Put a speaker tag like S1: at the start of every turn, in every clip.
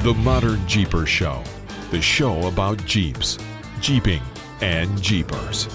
S1: The ModernJeeper Show, the show about Jeeps, Jeeping, and Jeepers.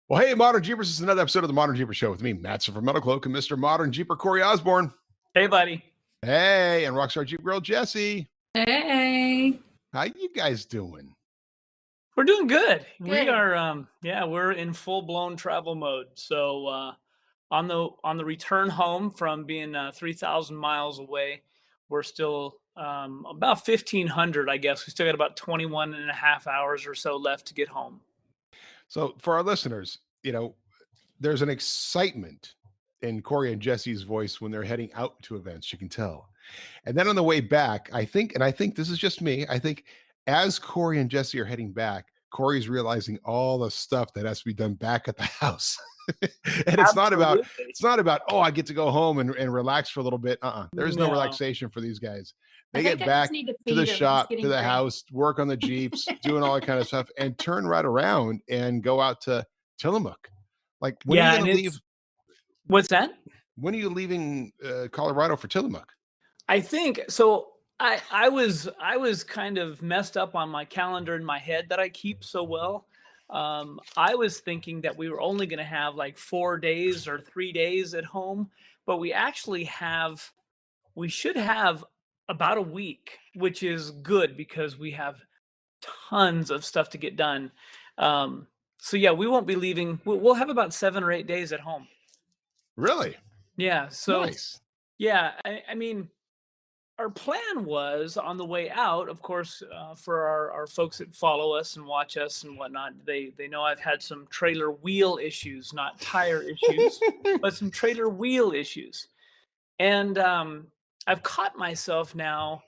S2: Well, hey, Modern Jeepers, this is another episode of the Modern Jeeper Show with me, Matson from Metal Cloak, and Mr. Modern Jeeper, Corey Osborne.
S3: Hey, buddy.
S2: Hey, and Rockstar Jeep Girl, Jessy.
S4: Hey.
S2: How you guys doing?
S3: We're doing good. We
S4: Good.
S3: are, we're in full-blown travel mode. So on the return home from being 3,000 miles away, we're still about 1,500, I guess. We still got about 21 and a half hours or so left to get home.
S2: So for our listeners, there's an excitement in Corey and Jesse's voice when they're heading out to events, you can tell. And then on the way back, I think this is just me, I think as Corey and Jessy are heading back, Corey's realizing all the stuff that has to be done back at the house. And it's not about, oh, I get to go home and relax for a little bit. There's no relaxation for these guys. They get back to the shop, to the house, work on the Jeeps, doing all that kind of stuff, and turn right around and go out to Tillamook. Like, when are you going to leave?
S3: What's that?
S2: When are you leaving Colorado for Tillamook?
S3: I think so. I was kind of messed up on my calendar in my head that I keep so well. I was thinking that we were only going to have like 4 days or 3 days at home, but we should have about a week, which is good because we have tons of stuff to get done. So yeah, we won't be leaving. We'll have about 7 or 8 days at home.
S2: Really?
S3: Yeah. So
S2: nice.
S3: Yeah, I mean, our plan was on the way out, of course, for our folks that follow us and watch us and whatnot, they know I've had some trailer wheel issues, not tire issues, but some trailer wheel issues. And I've caught myself now.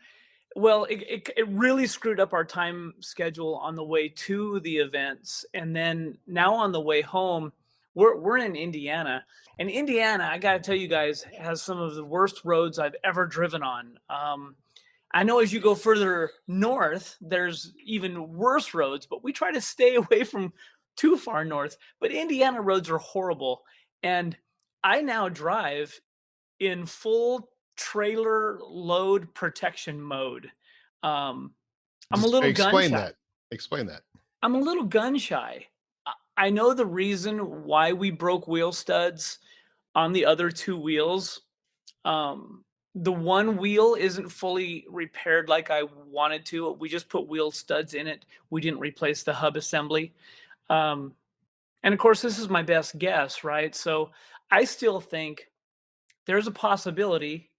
S3: Well, it really screwed up our time schedule on the way to the events. And then now on the way home, we're in Indiana. And Indiana, I got to tell you guys, has some of the worst roads I've ever driven on. I know as you go further north, there's even worse roads, but we try to stay away from too far north. But Indiana roads are horrible. And I now drive in full trailer load protection mode. I'm a little gun shy.
S2: Explain that. I'm
S3: a little gun shy. I know the reason why we broke wheel studs on the other two wheels. The one wheel isn't fully repaired like I wanted to. We just put wheel studs in it. We didn't replace the hub assembly. And of course, this is my best guess, right? So I still think there's a possibility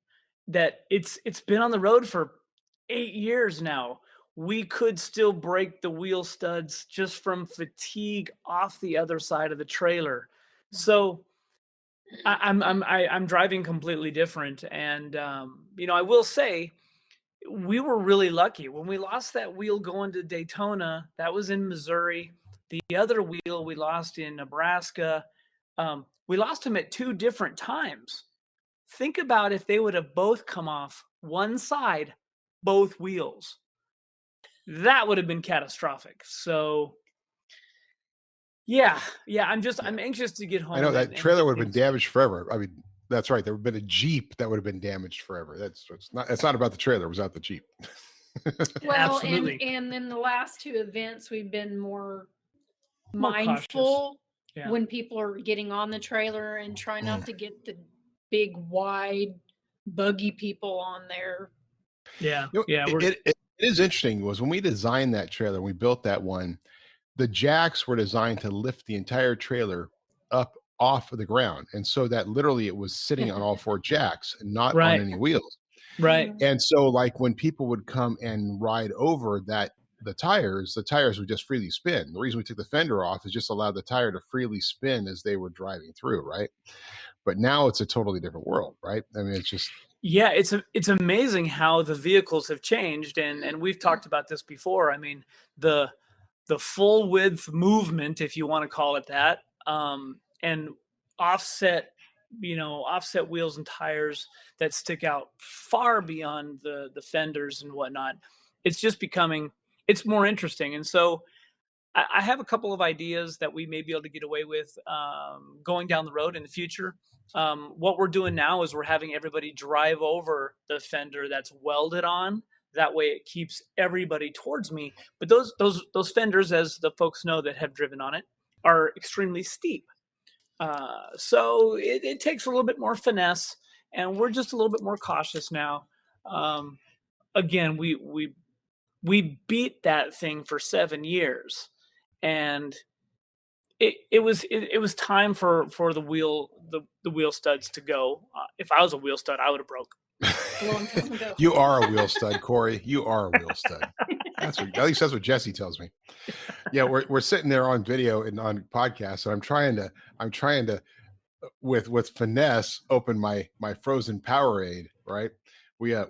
S3: that it's been on the road for 8 years now. We could still break the wheel studs just from fatigue off the other side of the trailer. So I'm driving completely different. And, I will say we were really lucky when we lost that wheel going to Daytona. That was in Missouri. The other wheel we lost in Nebraska. We lost them at 2 different times. Think about if they would have both come off one side, both wheels. That would have been catastrophic. So yeah, I'm anxious to get home.
S2: I know that trailer would have been damaged forever. I mean, that's right. There would have been a Jeep that would have been damaged forever. It's not about the trailer, it was about the Jeep.
S4: Well,
S3: absolutely.
S4: And in the last 2 events, we've been more mindful when people are getting on the trailer and try not to get the big, wide, buggy people on there.
S3: Yeah.
S2: It is interesting was when we designed that trailer, we built that one, the jacks were designed to lift the entire trailer up off of the ground. And so that literally it was sitting on all 4 jacks and not on any wheels.
S3: Right.
S2: And so like when people would come and ride over the tires would just freely spin. The reason we took the fender off is just allow the tire to freely spin as they were driving through. Right. But now it's a totally different world. Right. I mean, it's just.
S3: Yeah, it's amazing how the vehicles have changed, and we've talked about this before. I mean, the full width movement, if you want to call it that, and offset offset wheels and tires that stick out far beyond the fenders and whatnot. It's just it's more interesting. And so I have a couple of ideas that we may be able to get away with going down the road in the future. What we're doing now is we're having everybody drive over the fender that's welded on. That way it keeps everybody towards me. But those fenders, as the folks know that have driven on it, are extremely steep. So it takes a little bit more finesse, and we're just a little bit more cautious now. Again, we beat that thing for 7 years, and it was time for the wheel studs to go. If I was a wheel stud, I would have broke.
S4: A long time ago.
S2: You are a wheel stud, Corey. You are a wheel stud. At least that's what Jessy tells me. Yeah, we're sitting there on video and on podcast, and I'm trying to with finesse open my frozen Powerade. Right? We have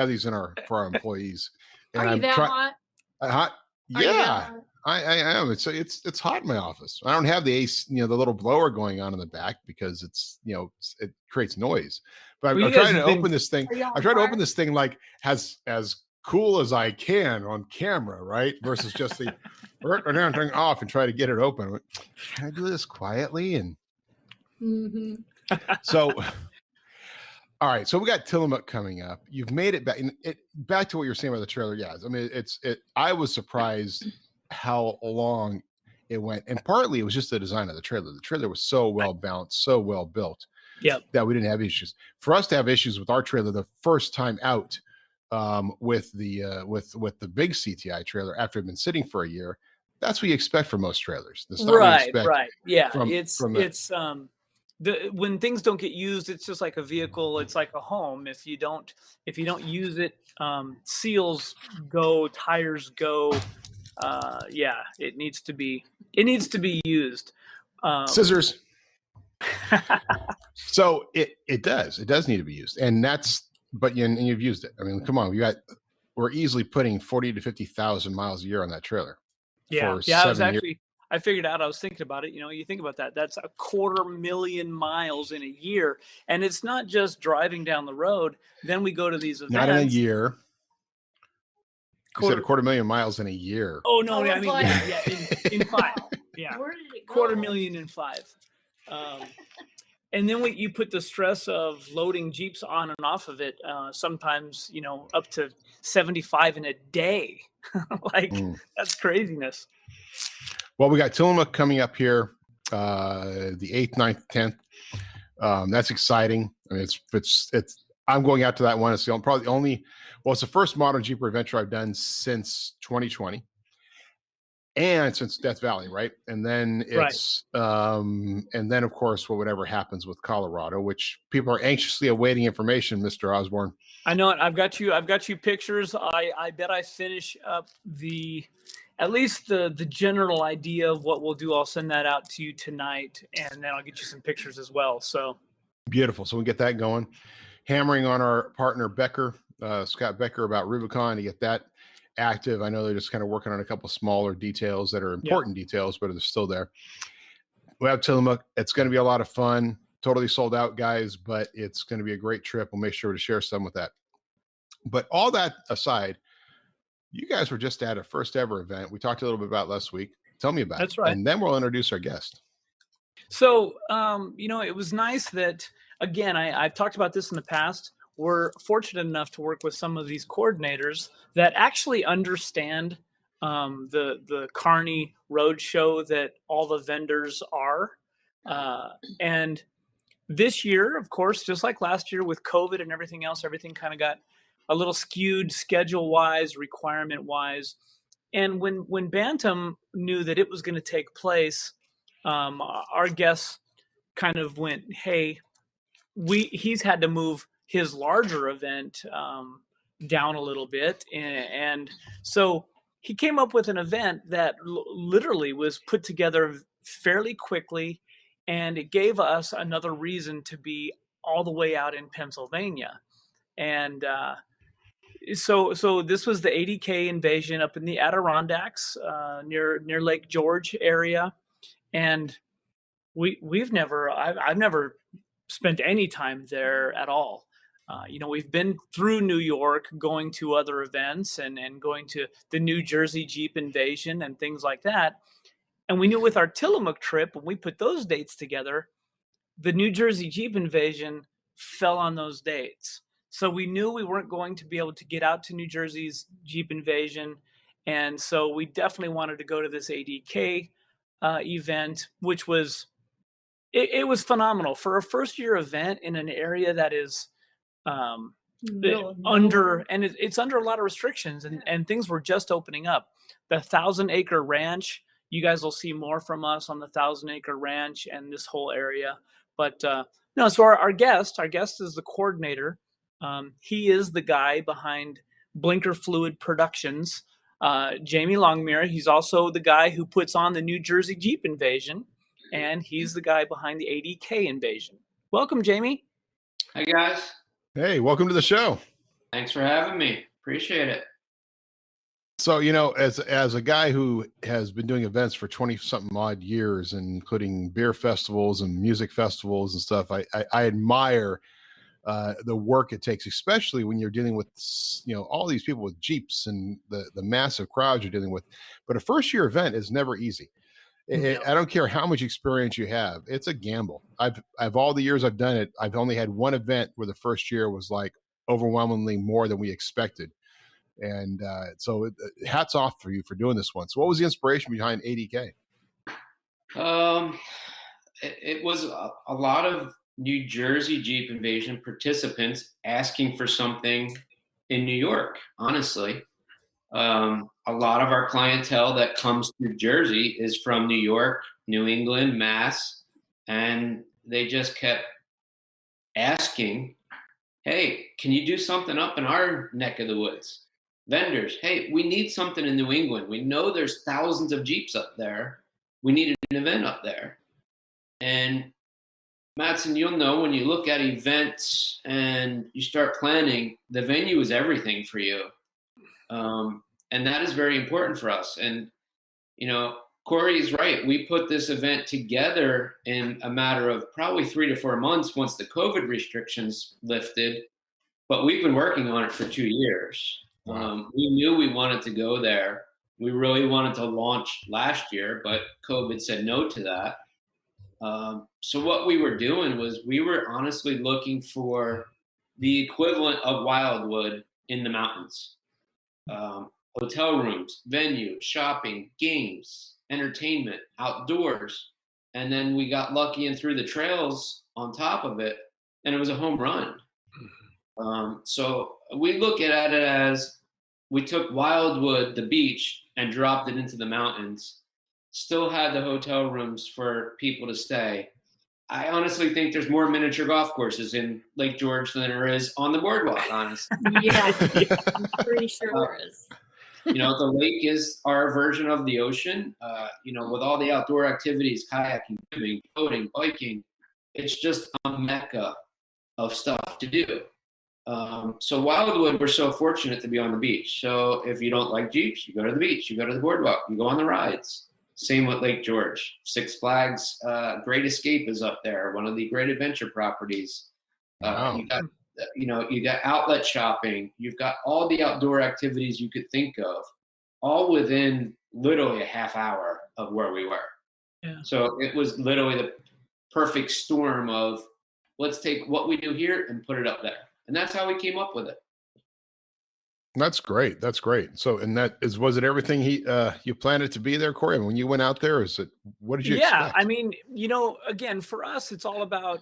S2: these for our employees. And
S4: Are you that hot?
S2: Hot? Yeah. I am. It's hot in my office. I don't have the AC, the little blower going on in the back because it creates noise. But I'm trying to open this thing. I'm trying to open this thing like as cool as I can on camera, right? Versus just the turn off and try to get it open. Can I do this quietly? And so, all right. So we got Tillamook coming up. You've made it back. Back to what you're saying about the trailer. Yeah. I mean, I was surprised how long it went, and partly it was just the design of the trailer. The trailer was so well balanced, so well built, that we didn't have issues. For us to have issues with our trailer the first time out, with the big CTI trailer after it's been sitting for a year, that's what you expect from most trailers. That's not what you expect.
S3: Right. Yeah, when things don't get used, it's just like a vehicle. It's like a home. If you don't use it, seals go, tires go. It needs to be used.
S2: Scissors. So it does need to be used, and you've used it. I mean, come on, we're easily putting 40 to 50,000 miles a year on that trailer.
S3: I figured out, I was thinking about it. You think about that, that's 250,000 miles in a year. And it's not just driving down the road. Then we go to these events.
S2: Not in a year. You said 250,000 miles in a year.
S3: Oh, no. I mean, in 5. Yeah.
S4: Where did it go?
S3: 250,000 in 5. And then you put the stress of loading Jeeps on and off of it, sometimes, up to 75 in a day. That's craziness.
S2: Well, we got Tillamook coming up here, the 8th, 9th, 10th. That's exciting. I mean, I'm going out to that one. It's it's the first ModernJeeper adventure I've done since 2020. And since Death Valley, right? And then and then of course, whatever happens with Colorado, which people are anxiously awaiting information, Mr. Osborne.
S3: I know it. I've got you pictures. I bet I finish up at least the general idea of what we'll do. I'll send that out to you tonight, and then I'll get you some pictures as well. So
S2: beautiful. So we get that going. Hammering on our partner Becker, Scott Becker, about Rubicon to get that active. I know they're just kind of working on a couple smaller details that are important details, but they're still there. We have Tillamook. It's going to be a lot of fun. Totally sold out, guys, but it's going to be a great trip. We'll make sure to share some with that. But all that aside, you guys were just at a first ever event we talked a little bit about last week. Tell me about it.
S3: That's right.
S2: And then we'll introduce our guest.
S3: So, it was nice that, again, I've talked about this in the past. We're fortunate enough to work with some of these coordinators that actually understand the Kearney Road Show that all the vendors are. And this year, of course, just like last year with COVID and everything else, everything kind of got a little skewed schedule-wise, requirement-wise. And when Bantam knew that it was going to take place, our guests kind of went, hey, he's had to move his larger event down a little bit. And so he came up with an event that literally was put together fairly quickly, and it gave us another reason to be all the way out in Pennsylvania. And so this was the ADK Invasion up in the Adirondacks, near Lake George area. And I've never spent any time there at all. We've been through New York, going to other events and going to the New Jersey Jeep Invasion and things like that. And we knew with our Tillamook trip, when we put those dates together, the New Jersey Jeep Invasion fell on those dates. So we knew we weren't going to be able to get out to New Jersey's Jeep Invasion. And so we definitely wanted to go to this ADK event, which was, it was phenomenal for a first year event in an area that is it's under a lot of restrictions, and things were just opening up. The 1,000-acre ranch, you guys will see more from us on the 1,000-acre ranch and this whole area. But no, so our guest is the coordinator. He is the guy behind Blinker Fluid Productions, Jamie Longmuir. He's also the guy who puts on the New Jersey Jeep Invasion, and he's the guy behind the ADK Invasion. Welcome, Jamie.
S5: Hi, guys.
S2: Hey, welcome to the show.
S5: Thanks for having me. Appreciate it.
S2: So, as a guy who has been doing events for 20-something odd years, including beer festivals and music festivals and stuff, I admire the work it takes, especially when you're dealing with, all these people with Jeeps and the massive crowds you're dealing with. But a first-year event is never easy. I don't care how much experience you have. It's a gamble. I've all the years I've done it, I've only had one event where the first year was like overwhelmingly more than we expected. And so hats off for you for doing this one. So what was the inspiration behind ADK?
S5: It was a lot of New Jersey Jeep Invasion participants asking for something in New York, honestly. A lot of our clientele that comes to Jersey is from New York, New England, Mass, and they just kept asking, hey, can you do something up in our neck of the woods? Vendors, hey, we need something in New England. We know there's thousands of Jeeps up there. We need an event up there. And Matson, you'll know when you look at events and you start planning, the venue is everything for you. And that is very important for us. And, Corey is right. We put this event together in a matter of probably 3 to 4 months once the COVID restrictions lifted, but we've been working on it for 2 years.
S2: Wow.
S5: We knew we wanted to go there. We really wanted to launch last year, but COVID said no to that. So what we were doing was we were honestly looking for the equivalent of Wildwood in the mountains. Hotel rooms, venue, shopping, games, entertainment, outdoors. And then we got lucky and threw the trails on top of it, and it was a home run. So we look at it as we took Wildwood, the beach, and dropped it into the mountains, still had the hotel rooms for people to stay. I honestly think there's more miniature golf courses in Lake George than there is on the boardwalk, honestly.
S4: Yeah, I'm pretty sure there is.
S5: The lake is our version of the ocean. With all the outdoor activities, kayaking, swimming, boating, biking, it's just a mecca of stuff to do. So Wildwood, we're so fortunate to be on the beach. So if you don't like Jeeps, you go to the beach, you go to the boardwalk, you go on the rides. Same with Lake George. Six Flags Great Escape is up there, one of the great adventure properties.
S2: Wow.
S5: You got outlet shopping. You've got all the outdoor activities you could think of, all within literally a half hour of where we were.
S3: Yeah.
S5: So it was literally the perfect storm of let's take what we do here and put it up there. And that's how we came up with it.
S2: That's great. That's great. So, and was it everything you planned it to be there, Corey? I mean, when you went out there, what did you expect?
S3: I mean, again, for us, it's all about,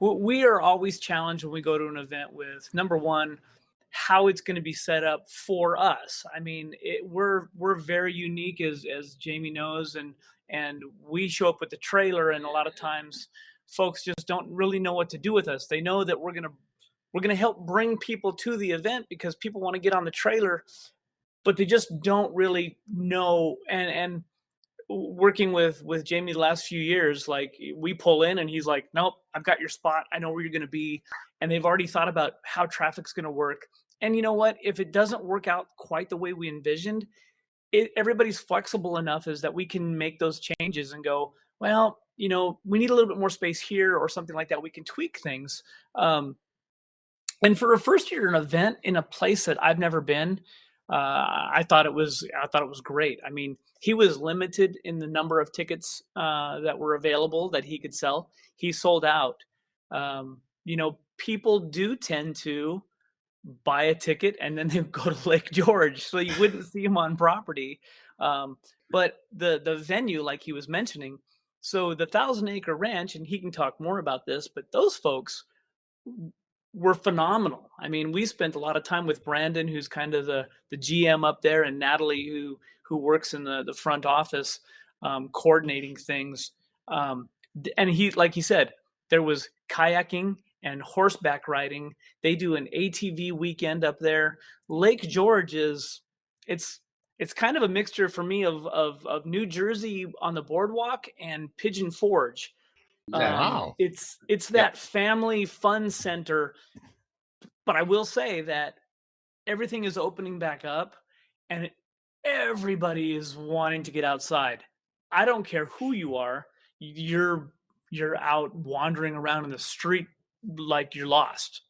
S3: we are always challenged when we go to an event with, number one, how it's going to be set up for us. I mean, we're very unique as Jamie knows, and we show up with the trailer, and a lot of times folks just don't really know what to do with us. They know that we're going to help bring people to the event because people want to get on the trailer, but they just don't really know. And working with Jamie the last few years, like we pull in and he's like, nope, I've got your spot. I know where you're going to be. And they've already thought about how traffic's going to work. And you know what? If it doesn't work out quite the way we envisioned, everybody's flexible enough is that we can make those changes and go, well, we need a little bit more space here or something like that. We can tweak things. And for a first year an event in a place that I've never been, I thought it was great. I mean, he was limited in the number of tickets that were available that he could sell. He sold out. People do tend to buy a ticket and then they go to Lake George, so you wouldn't see him on property. But the venue, like he was mentioning, so the 1,000-acre ranch, and he can talk more about this, but those folks were phenomenal. I mean, we spent a lot of time with Brandon, who's kind of the GM up there, and Natalie, who works in the front office, coordinating things. And he, like he said, there was kayaking and horseback riding. They do an ATV weekend up there. Lake George it's kind of a mixture for me of New Jersey on the boardwalk and Pigeon Forge.
S2: Wow.
S3: It's that family fun center. But I will say that everything is opening back up and everybody is wanting to get outside. I don't care who you are. You're out wandering around in the street like you're lost.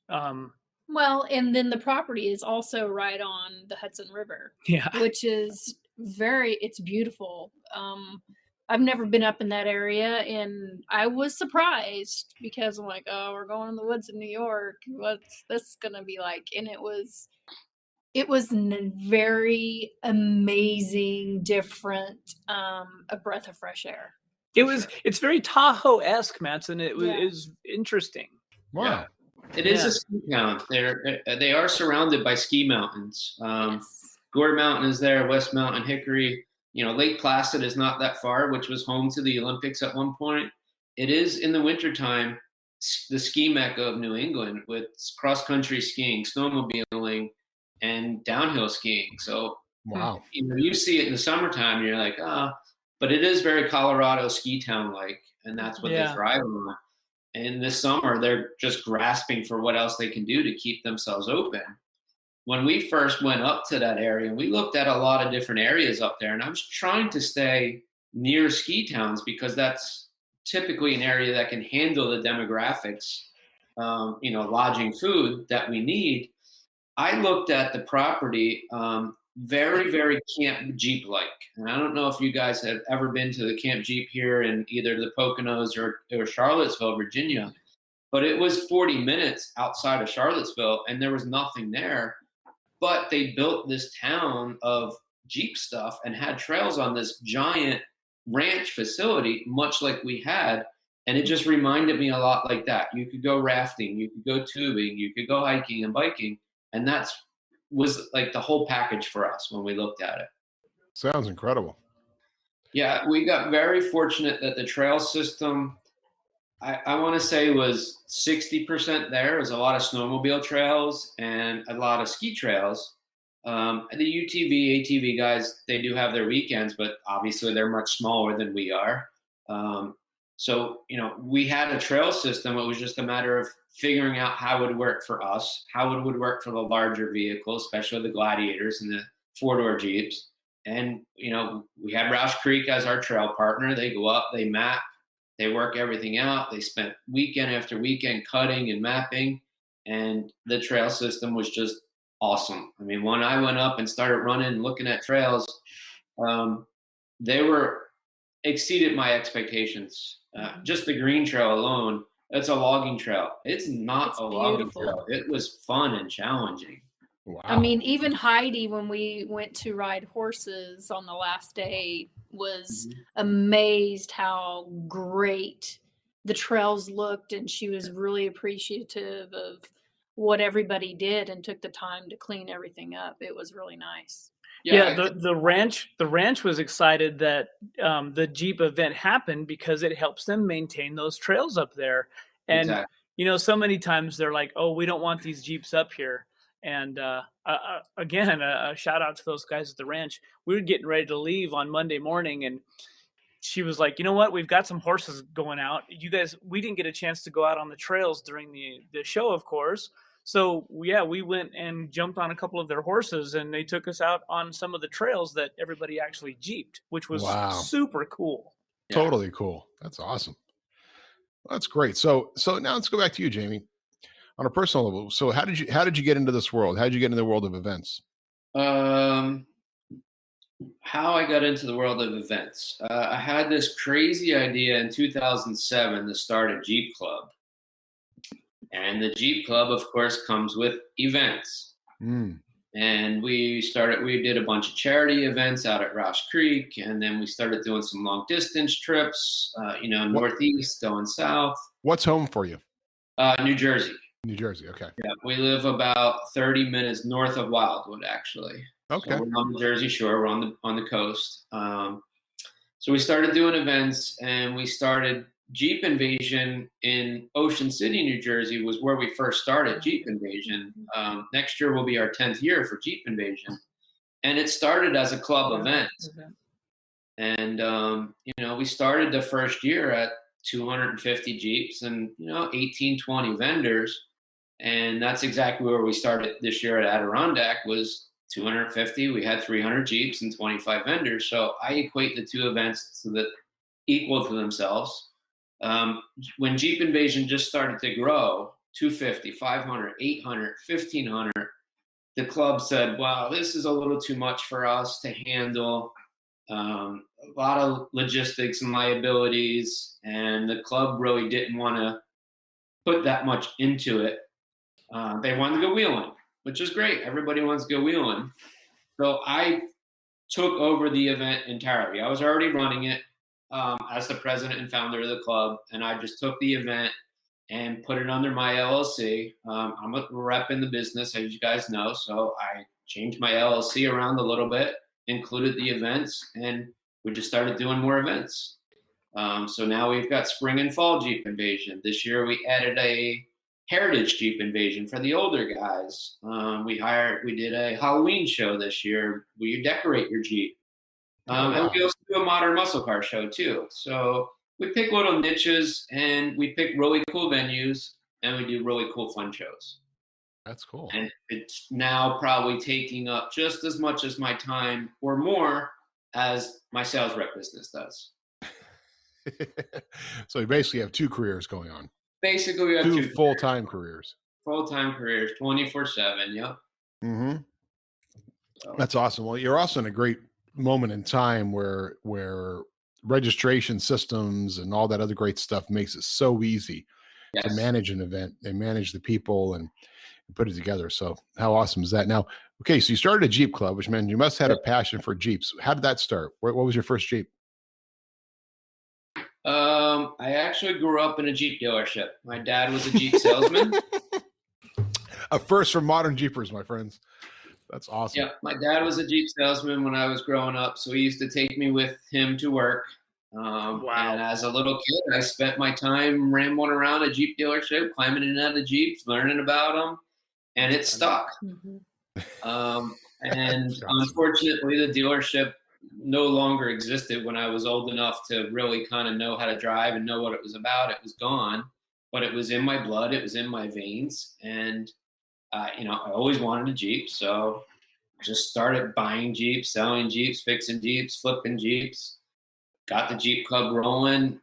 S4: Well, and then the property is also right on the Hudson River.
S3: Yeah.
S4: Which is it's beautiful. I've never been up in that area, and I was surprised because I'm like, oh, we're going in the woods in New York. What's this gonna be like? And it was very amazing, different, a breath of fresh air.
S3: It's very Tahoe-esque, Matson. It was interesting.
S2: Wow.
S5: Yeah. It is a ski town. They are surrounded by ski mountains.
S4: Yes.
S5: Gore Mountain is there, West Mountain, Hickory. Lake Placid is not that far, which was home to the Olympics at one point. It is in the wintertime the ski mecca of New England with cross-country skiing, snowmobiling, and downhill skiing. So
S2: wow,
S5: you see it in the summertime, and you're like, but it is very Colorado ski town-like, and that's what they thrive on. And this summer, they're just grasping for what else they can do to keep themselves open. When we first went up to that area, we looked at a lot of different areas up there, and I was trying to stay near ski towns because that's typically an area that can handle the demographics, lodging, food that we need. I looked at the property, very, very Camp Jeep-like. And I don't know if you guys have ever been to the Camp Jeep here in either the Poconos or Charlottesville, Virginia, but it was 40 minutes outside of Charlottesville, and there was nothing there. But they built this town of Jeep stuff and had trails on this giant ranch facility, much like we had. And it just reminded me a lot like that. You could go rafting, you could go tubing, you could go hiking and biking. And that was like the whole package for us when we looked at it.
S2: Sounds incredible.
S5: Yeah, we got very fortunate that the trail system, I want to say, was 60% there. There's a lot of snowmobile trails and a lot of ski trails. And the UTV, ATV guys, they do have their weekends, but obviously they're much smaller than we are. So, we had a trail system. It was just a matter of figuring out how it would work for us, how it would work for the larger vehicles, especially the Gladiators and the four-door Jeeps. And, we had Roush Creek as our trail partner. They go up, they map, they work everything out. They spent weekend after weekend cutting and mapping, and the trail system was just awesome. I mean, when I went up and started running and looking at trails, they were exceeded my expectations. Just the green trail alone, it's a logging trail. It's not a logging trail. It was fun and challenging.
S2: Wow.
S4: I mean, even Heidi, when we went to ride horses on the last day, was amazed how great the trails looked, and she was really appreciative of what everybody did and took the time to clean everything up. It was really nice.
S3: Yeah, the ranch was excited that the Jeep event happened because it helps them maintain those trails up there. And so many times they're like, "Oh, we don't want these Jeeps up here." And again, a shout out to those guys at the ranch. We were getting ready to leave on Monday morning, and she was like, "You know what? We've got some horses going out. You guys, we didn't get a chance to go out on the trails during the show, of course. So we went and jumped on a couple of their horses, and they took us out on some of the trails that everybody actually jeeped, which was super cool."
S2: Totally cool. That's awesome. Well, that's great. So now let's go back to you, Jamie, on a personal level. So how did you get into this world? How did you get into the world of events?
S5: How I got into the world of events. I had this crazy idea in 2007 to start a Jeep club. And the Jeep club, of course, comes with events. And we did a bunch of charity events out at Roush Creek. And then we started doing some long distance trips, northeast, going south.
S2: What's home for you?
S5: New Jersey.
S2: New Jersey. Okay.
S5: Yeah. We live about 30 minutes north of Wildwood, actually.
S2: Okay.
S5: So we're on the Jersey Shore. We're on the coast. So we started doing events, and we started Jeep Invasion in Ocean City, New Jersey, was where we first started Jeep Invasion. Next year will be our 10th year for Jeep Invasion, and it started as a club event. And we started the first year at 250 Jeeps and 18, 20 vendors, and that's exactly where we started this year at Adirondack. Was 250. We had 300 Jeeps and 25 vendors. So I equate the two events so that equal to themselves. When Jeep Invasion just started to grow, 250, 500, 800, 1,500, the club said, wow, this is a little too much for us to handle. A lot of logistics and liabilities, and the club really didn't want to put that much into it. They wanted to go wheeling, which is great. Everybody wants to go wheeling. So I took over the event entirely. I was already running it as the president and founder of the club, and I just took the event and put it under my LLC. I'm a rep in the business, as you guys know, so I changed my LLC around a little bit, included the events, and we just started doing more events. So now we've got spring and fall Jeep Invasion. This year we added a Heritage Jeep Invasion for the older guys. We did a Halloween show this year where you decorate your Jeep. And we also do a modern muscle car show too. So we pick little niches, and we pick really cool venues, and we do really cool fun shows.
S2: That's cool.
S5: And it's now probably taking up just as much as my time or more as my sales rep business does.
S2: So you basically have two careers going on.
S5: Basically, we have
S2: two full-time careers.
S5: Full-time careers, 24/7. Yep.
S2: Mm-hmm. So. That's awesome. Well, you're also in a great moment in time where registration systems and all that other great stuff makes it so easy to manage an event and manage the people and put it together. So how awesome is that? Now, okay, so you started a Jeep club, which meant you must have had a passion for Jeeps. How did that start? What was your first Jeep?
S5: I actually grew up in a Jeep dealership. My dad was a Jeep salesman.
S2: A first for ModernJeepers, my friends. That's awesome.
S5: Yeah, my dad was a Jeep salesman when I was growing up, so he used to take me with him to work. Wow. And as a little kid, I spent my time rambling around a Jeep dealership, climbing in and out of Jeeps, learning about them, and it stuck. And unfortunately, the dealership no longer existed when I was old enough to really kind of know how to drive and know what it was about. It was gone, but it was in my blood. It was in my veins. And, I always wanted a Jeep. So I just started buying Jeeps, selling Jeeps, fixing Jeeps, flipping Jeeps, got the Jeep club rolling,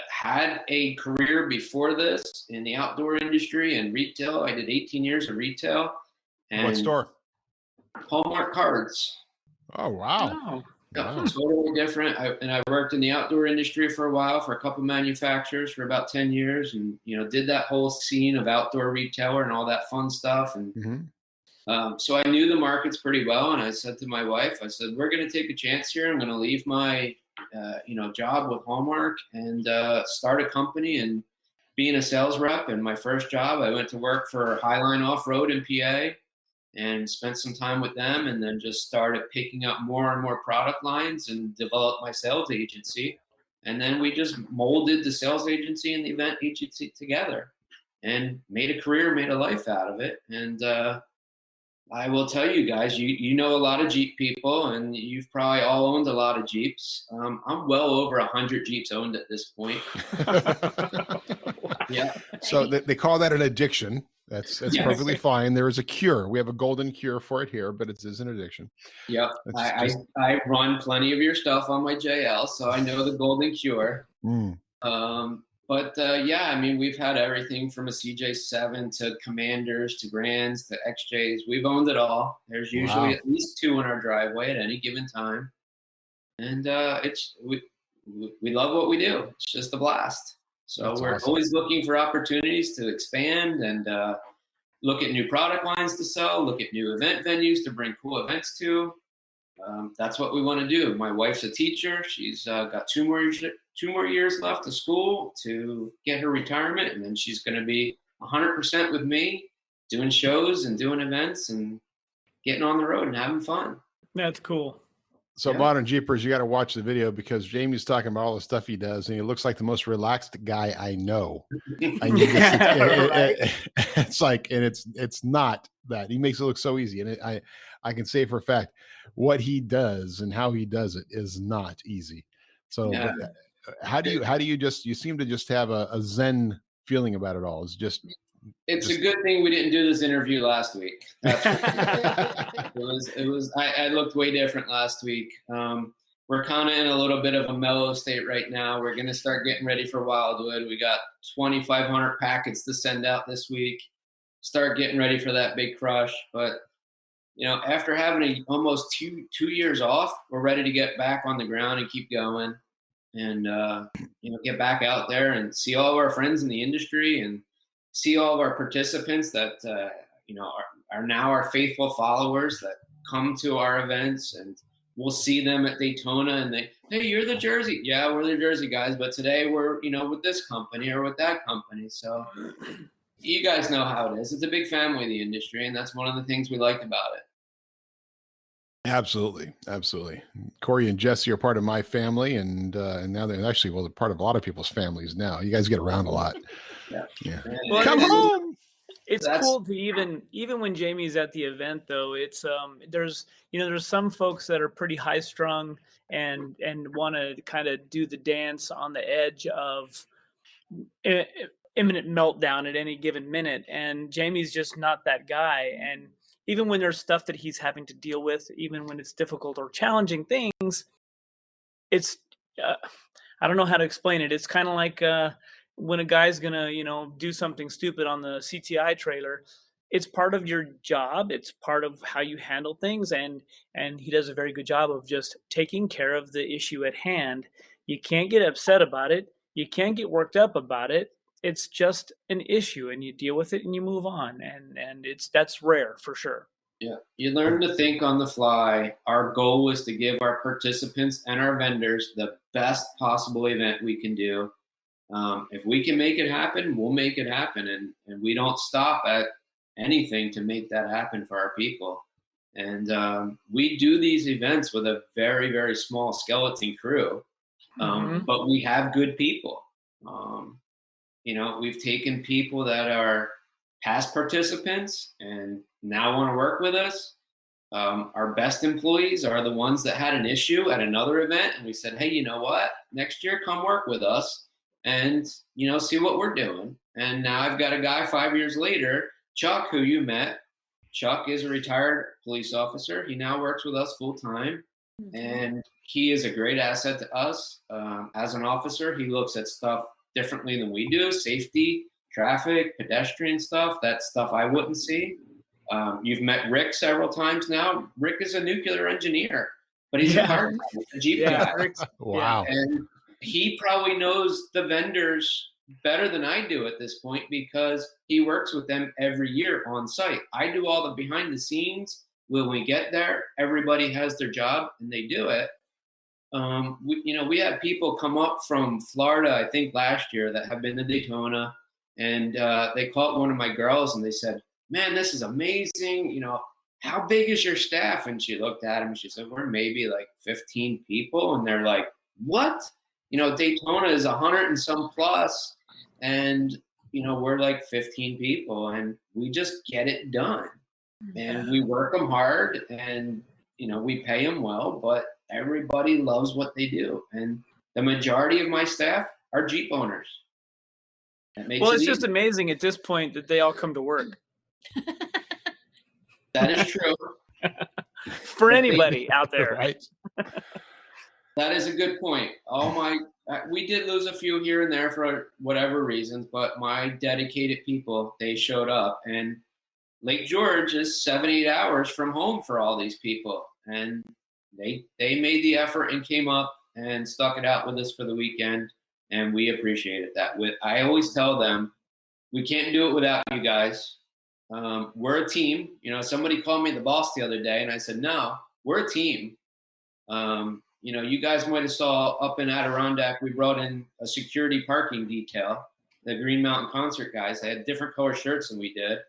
S5: had a career before this in the outdoor industry and retail. I did 18 years of retail. And
S2: what store?
S5: Hallmark Cards.
S2: Oh, wow.
S5: Yeah, totally different. I worked in the outdoor industry for a while for a couple manufacturers for about 10 years and, did that whole scene of outdoor retailer and all that fun stuff. And so I knew the markets pretty well. And I said to my wife, we're going to take a chance here. I'm going to leave my, job with Hallmark and start a company and being a sales rep. And my first job, I went to work for Highline Off-Road in PA. And spent some time with them, and then just started picking up more and more product lines and developed my sales agency. And then we just molded the sales agency and the event agency together and made a career, made a life out of it. And I will tell you guys, you know a lot of Jeep people, and you've probably all owned a lot of Jeeps. I'm well over 100 Jeeps owned at this point.
S2: Yeah. So they call that an addiction. That's
S5: Yes.
S2: perfectly fine. There is a cure. We have a golden cure for it here, but it is an addiction.
S5: Yep. I run plenty of your stuff on my JL, so I know the golden cure. Yeah, I mean, we've had everything from a CJ7 to Commanders to Grands to XJs. We've owned it all. There's usually at least 2 in our driveway at any given time. And we love what we do. It's just a blast. So
S2: That's
S5: we're
S2: awesome.
S5: always looking for opportunities to expand and look at new product lines to sell, look at new event venues to bring cool events to. That's what we want to do. My wife's a teacher. She's got 2 more years left of school to get her retirement, and then she's going to be 100% with me, doing shows and doing events and getting on the road and having fun.
S3: That's cool.
S2: So Modern Jeepers, you got to watch the video because Jamie's talking about all the stuff he does, and he looks like the most relaxed guy I know. It's like, and it's not that. He makes it look so easy, and I can say for a fact what he does and how he does it is not easy. So how do you just, you seem to just have a Zen feeling about it all? It's
S5: a good thing we didn't do this interview last week. It was I looked way different last week. We're kind of in a little bit of a mellow state right now. We're going to start getting ready for Wildwood. We got 2,500 packets to send out this week. Start getting ready for that big crush. But, after having almost two years off, we're ready to get back on the ground and keep going and, get back out there and see all of our friends in the industry and see all of our participants that, are now our faithful followers that come to our events, and we'll see them at Daytona and hey, you're the Jersey. Yeah, we're the Jersey guys, but today we're, with this company or with that company. So you guys know how it is. It's a big family, the industry, and that's one of the things we like about it.
S2: Absolutely. Corey and Jessy are part of my family, and now they're actually, they're part of a lot of people's families now. You guys get around a lot. Yeah.
S3: Well,
S2: come home.
S3: It's cool to even when Jamie's at the event though, it's there's some folks that are pretty high strung and want to kind of do the dance on the edge of imminent meltdown at any given minute, and Jamie's just not that guy. And even when there's stuff that he's having to deal with, even when it's difficult or challenging things, it's I don't know how to explain it. It's kind of like when a guy's gonna, do something stupid on the CTI trailer. It's part of your job. It's part of how you handle things, and he does a very good job of just taking care of the issue at hand. You can't get upset about it. You can't get worked up about it. It's just an issue, and you deal with it and you move on. And that's rare for sure.
S5: Yeah, you learn to think on the fly. Our goal was to give our participants and our vendors the best possible event we can do. If we can make it happen, we'll make it happen. And we don't stop at anything to make that happen for our people. And we do these events with a very, very small skeleton crew, but we have good people. We've taken people that are past participants and now want to work with us. Our best employees are the ones that had an issue at another event, and we said, hey, you know what? Next year, come work with us and, see what we're doing. And now I've got a guy 5 years later, Chuck, who you met. Chuck is a retired police officer. He now works with us full time, and he is a great asset to us. As an officer, he looks at stuff differently than we do. Safety, traffic, pedestrian stuff, that's stuff I wouldn't see. You've met Rick several times now. Rick is a nuclear engineer, but he's a Jeep guy.
S2: Wow.
S5: And he probably knows the vendors better than I do at this point because he works with them every year on site. I do all the behind the scenes. When we get there, everybody has their job and they do it. We had people come up from Florida, I think last year, that have been to Daytona, and they called one of my girls and they said, man, this is amazing. How big is your staff? And she looked at him and she said, we're maybe like 15 people. And they're like, what? Daytona is 100 and some plus, and, we're like 15 people, and we just get it done. And we work them hard, and, we pay them well, but everybody loves what they do. And the majority of my staff are Jeep owners.
S3: Well, it's just amazing at this point that they all come to work.
S5: That is true.
S3: For anybody out there.
S2: Right.
S5: That is a good point. We did lose a few here and there for whatever reasons, but my dedicated people, they showed up. And Lake George is 7-8 hours from home for all these people. And they made the effort and came up and stuck it out with us for the weekend. And we appreciated that. I always tell them, we can't do it without you guys. We're a team. You know, somebody called me the boss the other day, and I said, no, we're a team. You know, you guys might have saw up in Adirondack, we brought in a security parking detail, the Green Mountain Concert guys. They had different color shirts than we did.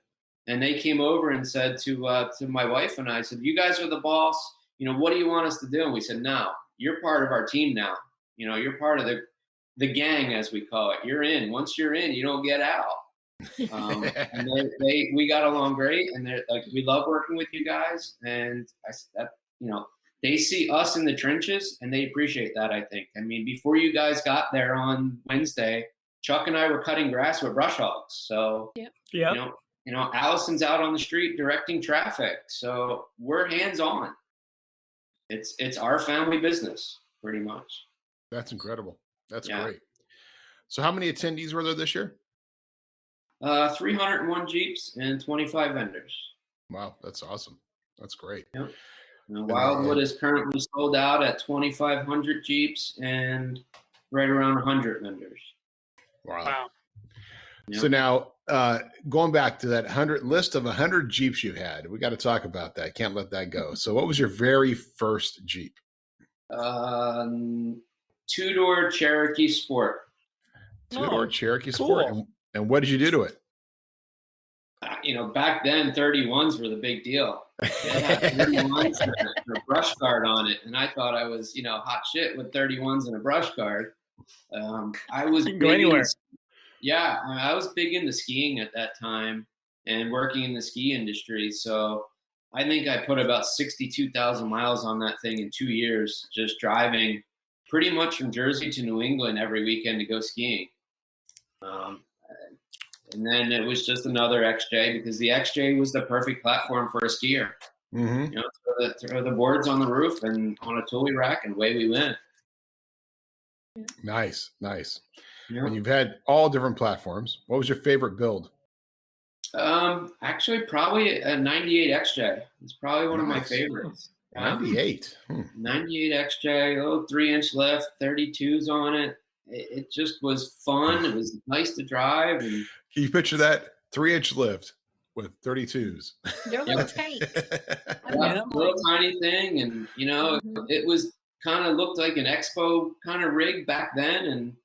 S5: And they came over and said to my wife and I, said, you guys are the boss. You know, what do you want us to do? And we said, no, you're part of our team now. You know, you're part of the gang, as we call it. You're in. Once you're in, you don't get out. And we got along great, and they're like, we love working with you guys. And you know, they see us in the trenches, and they appreciate that. I think. I mean, before you guys got there on Wednesday, Chuck and I were cutting grass with brush hogs. So you know, Allison's out on the street directing traffic. So we're hands on. It's our family business, pretty much.
S2: That's incredible. That's great. So how many attendees were there this year?
S5: 301 Jeeps and 25 vendors.
S2: Wow, that's awesome. That's great.
S5: Yep. Wildwood is currently sold out at 2,500 Jeeps and right around 100 vendors.
S2: Wow. Yep. So now, going back to that list of 100 Jeeps you had, we got to talk about that. Can't let that go. So what was your very first Jeep? Two-door
S5: Cherokee Sport.
S2: Two-door Cherokee Sport. And what did you do to it?
S5: You know, back then, 31s were the big deal. They had 31s and a brush guard on it. And I thought I was, you know, hot shit with 31s and a brush guard. I was
S3: you can go anywhere.
S5: I was big into skiing at that time and working in the ski industry. So I think I put about 62,000 miles on that thing in 2 years, just driving pretty much from Jersey to New England every weekend to go skiing. And then it was just another XJ, because the XJ was the perfect platform for a skier. Mm-hmm. You know, throw the boards on the roof and on a tooley rack, and away we went.
S2: Nice.
S5: Yeah.
S2: And you've had all different platforms. What was your favorite build?
S5: Actually, probably a 98 XJ. It's probably one of my favorites.
S2: 98.
S5: 98 XJ, little 3-inch lift, 32s on it. It just was fun. It was nice to drive. And
S2: can you picture that 3-inch lift with 32s?
S4: They're little tanks.
S5: Little tiny thing, and you know, it was kind of looked like an expo kind of rig back then, and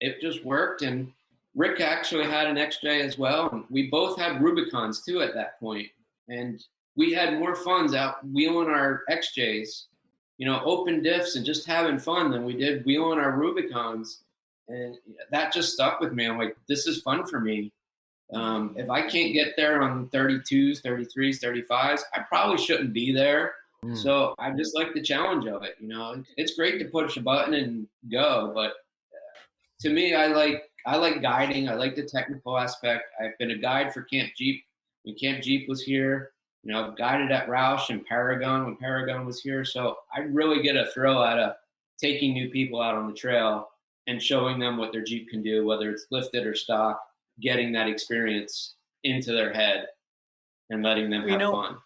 S5: it just worked. And Rick actually had an XJ as well, and we both had Rubicons too at that point, and we had more fun out wheeling our XJs, you know, open diffs and just having fun than we did wheeling our Rubicons. And that just stuck with me. I'm like, this is fun for me. If I can't get there on 32s, 33s, 35s, I probably shouldn't be there. So I just like the challenge of it. You know, it's great to push a button and go, but to me, I like guiding. I like the technical aspect. I've been a guide for Camp Jeep when Camp Jeep was here. You know, I've guided at Roush and Paragon when Paragon was here. So I really get a thrill out of taking new people out on the trail and showing them what their Jeep can do, whether it's lifted or stock, getting that experience into their head and letting them have fun.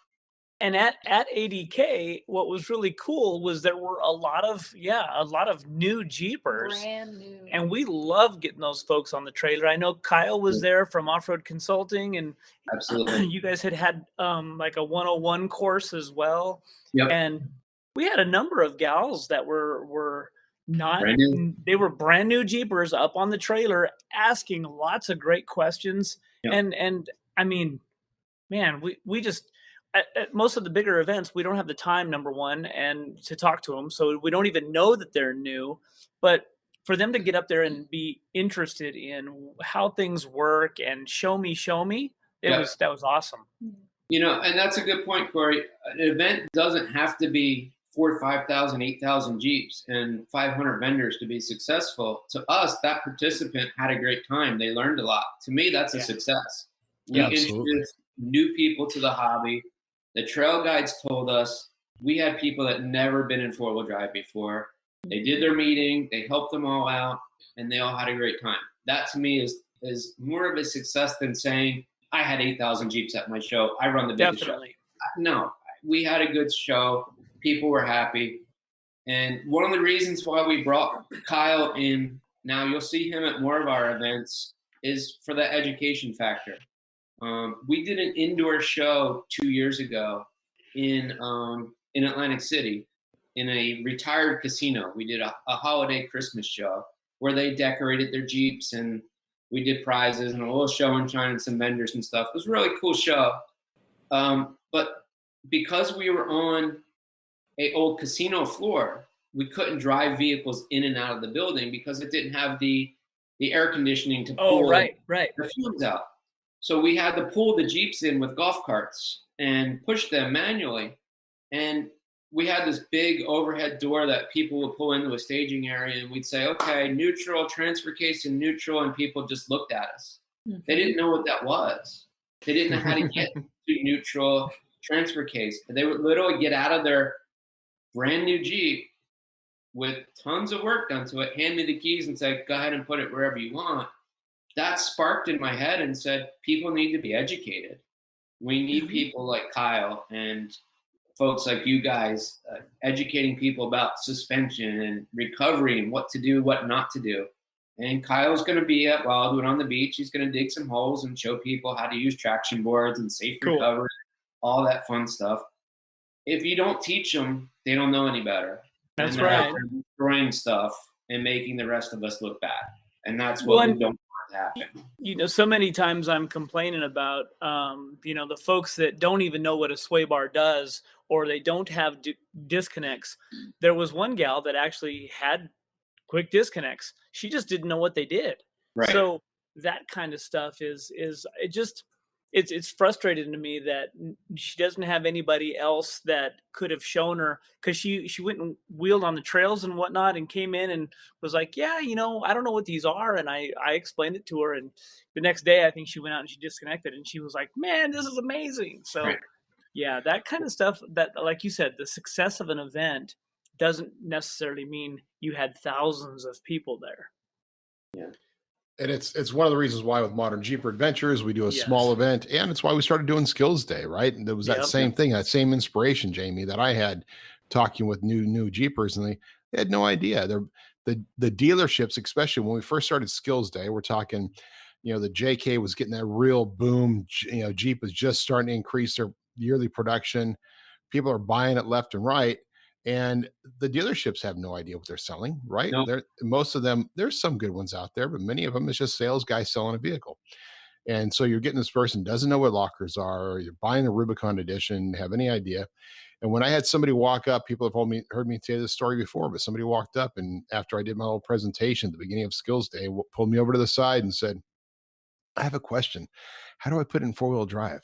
S3: And at ADK, what was really cool was there were a lot of new Jeepers. Brand new. And we love getting those folks on the trailer. I know Kyle was there from Off-Road Consulting, and
S5: absolutely,
S3: you guys had like a 101 course as well.
S5: Yep.
S3: And we had a number of gals that were not
S5: brand new.
S3: They were brand new Jeepers up on the trailer asking lots of great questions. Yep. And I mean, man, we just at most of the bigger events, we don't have the time, number one, and to talk to them. So we don't even know that they're new, but for them to get up there and be interested in how things work and show me, that was awesome.
S5: You know, and that's a good point, Corey. An event doesn't have to be 4,000, 5,000, 8,000 Jeeps and 500 vendors to be successful. To us, that participant had a great time. They learned a lot. To me, that's a success. We introduced new people to the hobby. The trail guides told us we had people that never been in 4-wheel drive before. They did their meeting, they helped them all out, and they all had a great time. That to me is more of a success than saying, I had 8,000 Jeeps at my show, I run the biggest show. No, we had a good show. People were happy. And one of the reasons why we brought Kyle in, now you'll see him at more of our events, is for the education factor. We did an indoor show 2 years ago in Atlantic City in a retired casino. We did a holiday Christmas show where they decorated their Jeeps and we did prizes and a little show and shine and some vendors and stuff. It was a really cool show. But because we were on a old casino floor, we couldn't drive vehicles in and out of the building because it didn't have the air conditioning to pull the fumes out. So we had to pull the Jeeps in with golf carts and push them manually. And we had this big overhead door that people would pull into a staging area, and we'd say, okay, neutral, transfer case and neutral, and people just looked at us. Mm-hmm. They didn't know what that was. They didn't know how to get to neutral, transfer case. They would literally get out of their brand new Jeep with tons of work done to it, hand me the keys and say, go ahead and put it wherever you want. That sparked in my head and said, people need to be educated. We need people like Kyle and folks like you guys educating people about suspension and recovery and what to do, what not to do. And Kyle's going to be at Wildwood on the beach. He's going to dig some holes and show people how to use traction boards and safe recovery, all that fun stuff. If you don't teach them, they don't know any better.
S3: That's right.
S5: They're destroying stuff and making the rest of us look bad. And that's what we don't want to happen.
S3: You know, so many times I'm complaining about, the folks that don't even know what a sway bar does, or they don't have disconnects. There was one gal that actually had quick disconnects. She just didn't know what they did.
S5: Right.
S3: So that kind of stuff it's frustrating to me that she doesn't have anybody else that could have shown her, because she went and wheeled on the trails and whatnot and came in and was like, yeah, I don't know what these are. And I explained it to her, and the next day I think she went out and she disconnected and she was like, man, this is amazing. So yeah, that kind of stuff, that, like you said, the success of an event doesn't necessarily mean you had thousands of people there.
S5: Yeah.
S2: And it's one of the reasons why with Modern Jeeper Adventures, we do a small event, and it's why we started doing Skills Day, right? And there was that same thing, that same inspiration, Jamie, that I had talking with new Jeepers, and they had no idea. The dealerships, especially when we first started Skills Day, we're talking, the JK was getting that real boom. Jeep was just starting to increase their yearly production. People are buying it left and right. And the dealerships have no idea what they're selling, right?
S5: Nope.
S2: Most of them, there's some good ones out there, but many of them is just sales guys selling a vehicle. And so you're getting this person doesn't know what lockers are, or you're buying a Rubicon edition, have any idea. And when I had somebody walk up, people have heard me tell this story before, but somebody walked up, and after I did my little presentation at the beginning of Skills Day, pulled me over to the side and said, I have a question. How do I put it in 4-wheel drive?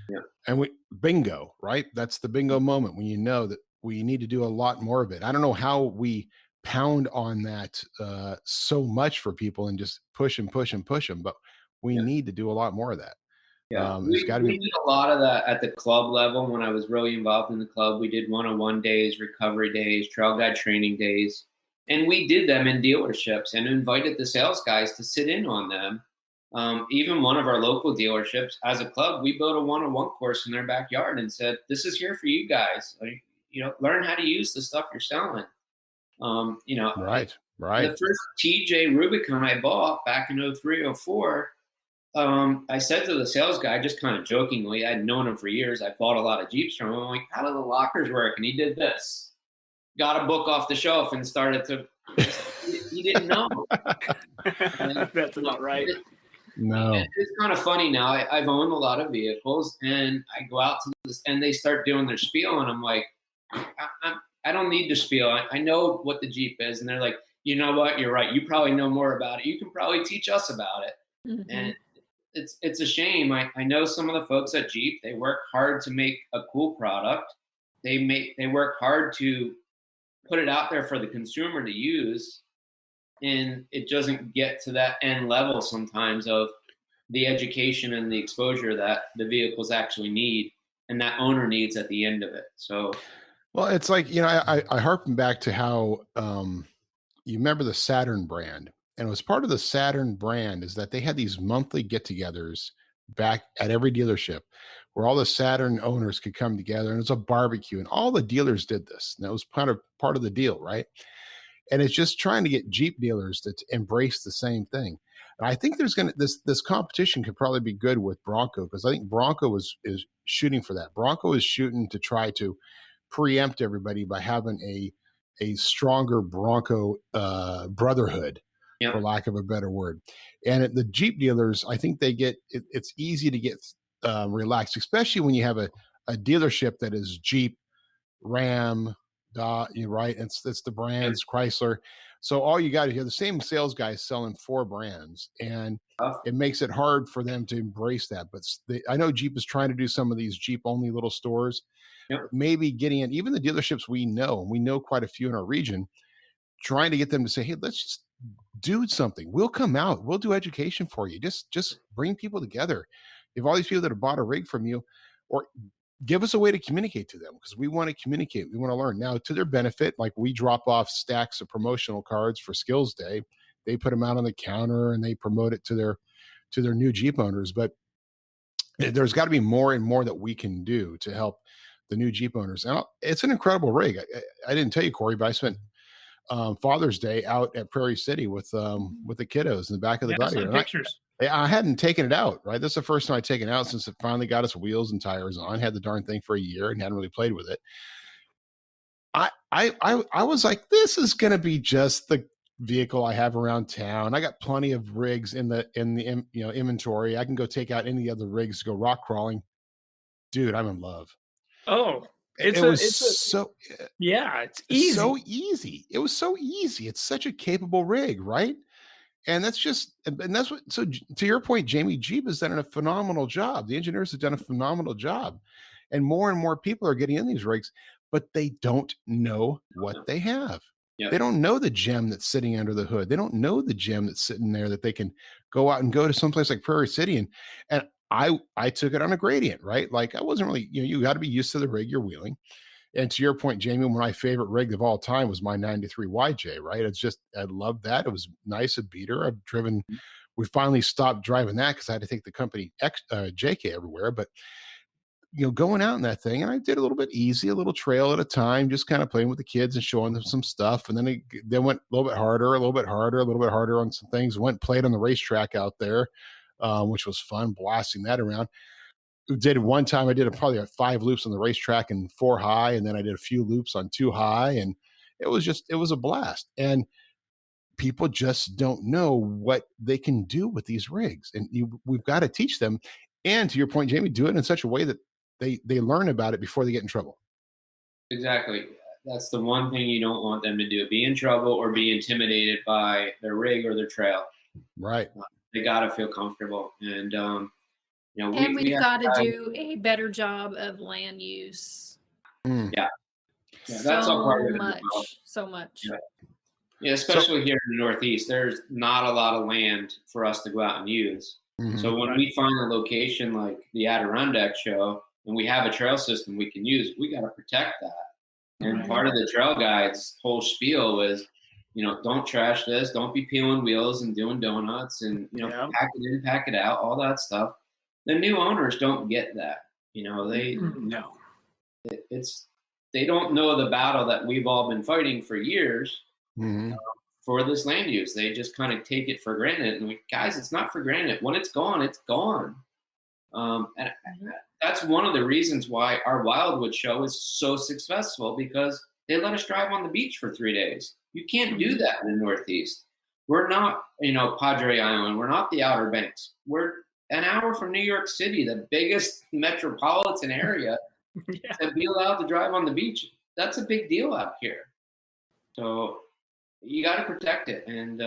S5: Yeah.
S2: And bingo, right? That's the bingo moment when you know that we need to do a lot more of it. I don't know how we pound on that so much for people and just push and push and push them, but we need to do a lot more of that.
S5: Yeah, we did a lot of that at the club level. When I was really involved in the club, we did one-on-one days, recovery days, trail guide training days, and we did them in dealerships and invited the sales guys to sit in on them. Even one of our local dealerships, as a club, we built a one-on-one course in their backyard and said, this is here for you guys. Learn how to use the stuff you're selling. Right. The first TJ Rubicon I bought back in 03, 04, I said to the sales guy, just kind of jokingly, I'd known him for years. I bought a lot of Jeeps from him. I'm like, how do the lockers work? And he did this. Got a book off the shelf and started to, he didn't know.
S3: That's not right.
S2: No.
S5: It's kind of funny now. I've owned a lot of vehicles, and I go out to this, and they start doing their spiel, and I'm like, I don't need to spiel. I know what the Jeep is. And they're like, you know what? You're right. You probably know more about it. You can probably teach us about it. Mm-hmm. And it's a shame. I know some of the folks at Jeep, they work hard to make a cool product. they work hard to put it out there for the consumer to use, and it doesn't get to that end level sometimes of the education and the exposure that the vehicles actually need and that owner needs at the end of it. So,
S2: well, it's like, you know, I harken back to how you remember the Saturn brand, and it was part of the Saturn brand is that they had these monthly get-togethers back at every dealership where all the Saturn owners could come together, and it was a barbecue, and all the dealers did this, and that was kind of part of the deal, right? And it's just trying to get Jeep dealers to embrace the same thing. And I think there's going to this competition could probably be good with Bronco, because I think Bronco is shooting for that. Bronco is shooting to try to preempt everybody by having a stronger Bronco brotherhood,
S5: yep.
S2: for lack of a better word. And the Jeep dealers, I think they get it's easy to get relaxed, especially when you have a dealership that is Jeep, Ram, you're right. It's the brands, Chrysler. So all you got to hear the same sales guys selling 4 brands, and it makes it hard for them to embrace that. But I know Jeep is trying to do some of these Jeep only little stores, maybe getting in even the dealerships we know quite a few in our region, trying to get them to say, hey, let's just do something. We'll come out. We'll do education for you. Just bring people together. If all these people that have bought a rig from you, or give us a way to communicate to them, because we want to communicate. We want to learn. Now, to their benefit, like we drop off stacks of promotional cards for Skills Day. They put them out on the counter and they promote it to their new Jeep owners. But there's got to be more and more that we can do to help the new Jeep owners. And it's an incredible rig. I didn't tell you, Corey, but I spent Father's Day out at Prairie City with the kiddos in the back of the Gladiator.
S3: Pictures.
S2: I hadn't taken it out, right? This is the first time I'd taken it out since it finally got its wheels and tires on. Had the darn thing for a year and hadn't really played with it. I was like, this is going to be just the vehicle I have around town. I got plenty of rigs in the inventory. I can go take out any other rigs to go rock crawling. Dude, I'm in love.
S3: Oh,
S2: it's
S3: easy.
S2: So easy. It was so easy. It's such a capable rig, right? And that's what, so to your point, Jamie, Jeep has done a phenomenal job. The engineers have done a phenomenal job, and more people are getting in these rigs, but they don't know what they have. Yep. They don't know the gem that's sitting under the hood. They don't know the gem that's sitting there that they can go out and go to someplace like Prairie City. And I took it on a gradient, right? Like I wasn't really, you got to be used to the rig you're wheeling. And to your point, Jamie, my favorite rig of all time was my 93 YJ, right? I loved that. It was nice, a beater. We finally stopped driving that because I had to take the company JK everywhere. But, going out in that thing, and I did a little bit easy, a little trail at a time, just kind of playing with the kids and showing them some stuff. And then they went a little bit harder, a little bit harder on some things. Played on the racetrack out there, which was fun, blasting that around. Did one time, I did probably 5 loops on the racetrack and 4 high, and then I did a few loops on 2 high, and it was a blast. And people just don't know what they can do with these rigs, and we've got to teach them. And to your point, Jamie, do it in such a way that they learn about it before they get in trouble.
S5: Exactly. That's the one thing you don't want them to do: be in trouble or be intimidated by their rig or their trail.
S2: Right.
S5: They got to feel comfortable, and
S4: we've got to do a better job of land use.
S5: Yeah, that's all part of it.
S4: So much.
S5: Yeah, especially here in the Northeast, there's not a lot of land for us to go out and use. Mm-hmm. So when we find a location like the Adirondacks show and we have a trail system we can use, we got to protect that. And part of the trail guide's whole spiel is, don't trash this, don't be peeling wheels and doing donuts, and pack it in, pack it out, all that stuff. The new owners don't get that. They don't know the battle that we've all been fighting for years for this land use. They just kind of take it for granted. And guys, it's not for granted. When it's gone, it's gone. And that's one of the reasons why our Wildwood show is so successful, because they let us drive on the beach for 3 days. You can't do that in the Northeast. We're not, Padre Island. We're not the Outer Banks. We're an hour from New York City, the biggest metropolitan area, to be allowed to drive on the beach. That's a big deal out here. So you got to protect it. And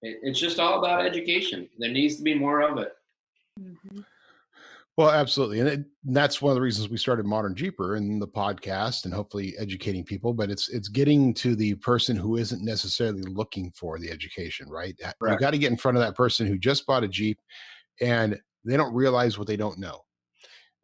S5: it's just all about education. There needs to be more of it.
S2: Well, Well, absolutely. And that's one of the reasons we started Modern Jeeper and the podcast and hopefully educating people, but it's getting to the person who isn't necessarily looking for the education, right? You got to get in front of that person who just bought a Jeep and they don't realize what they don't know.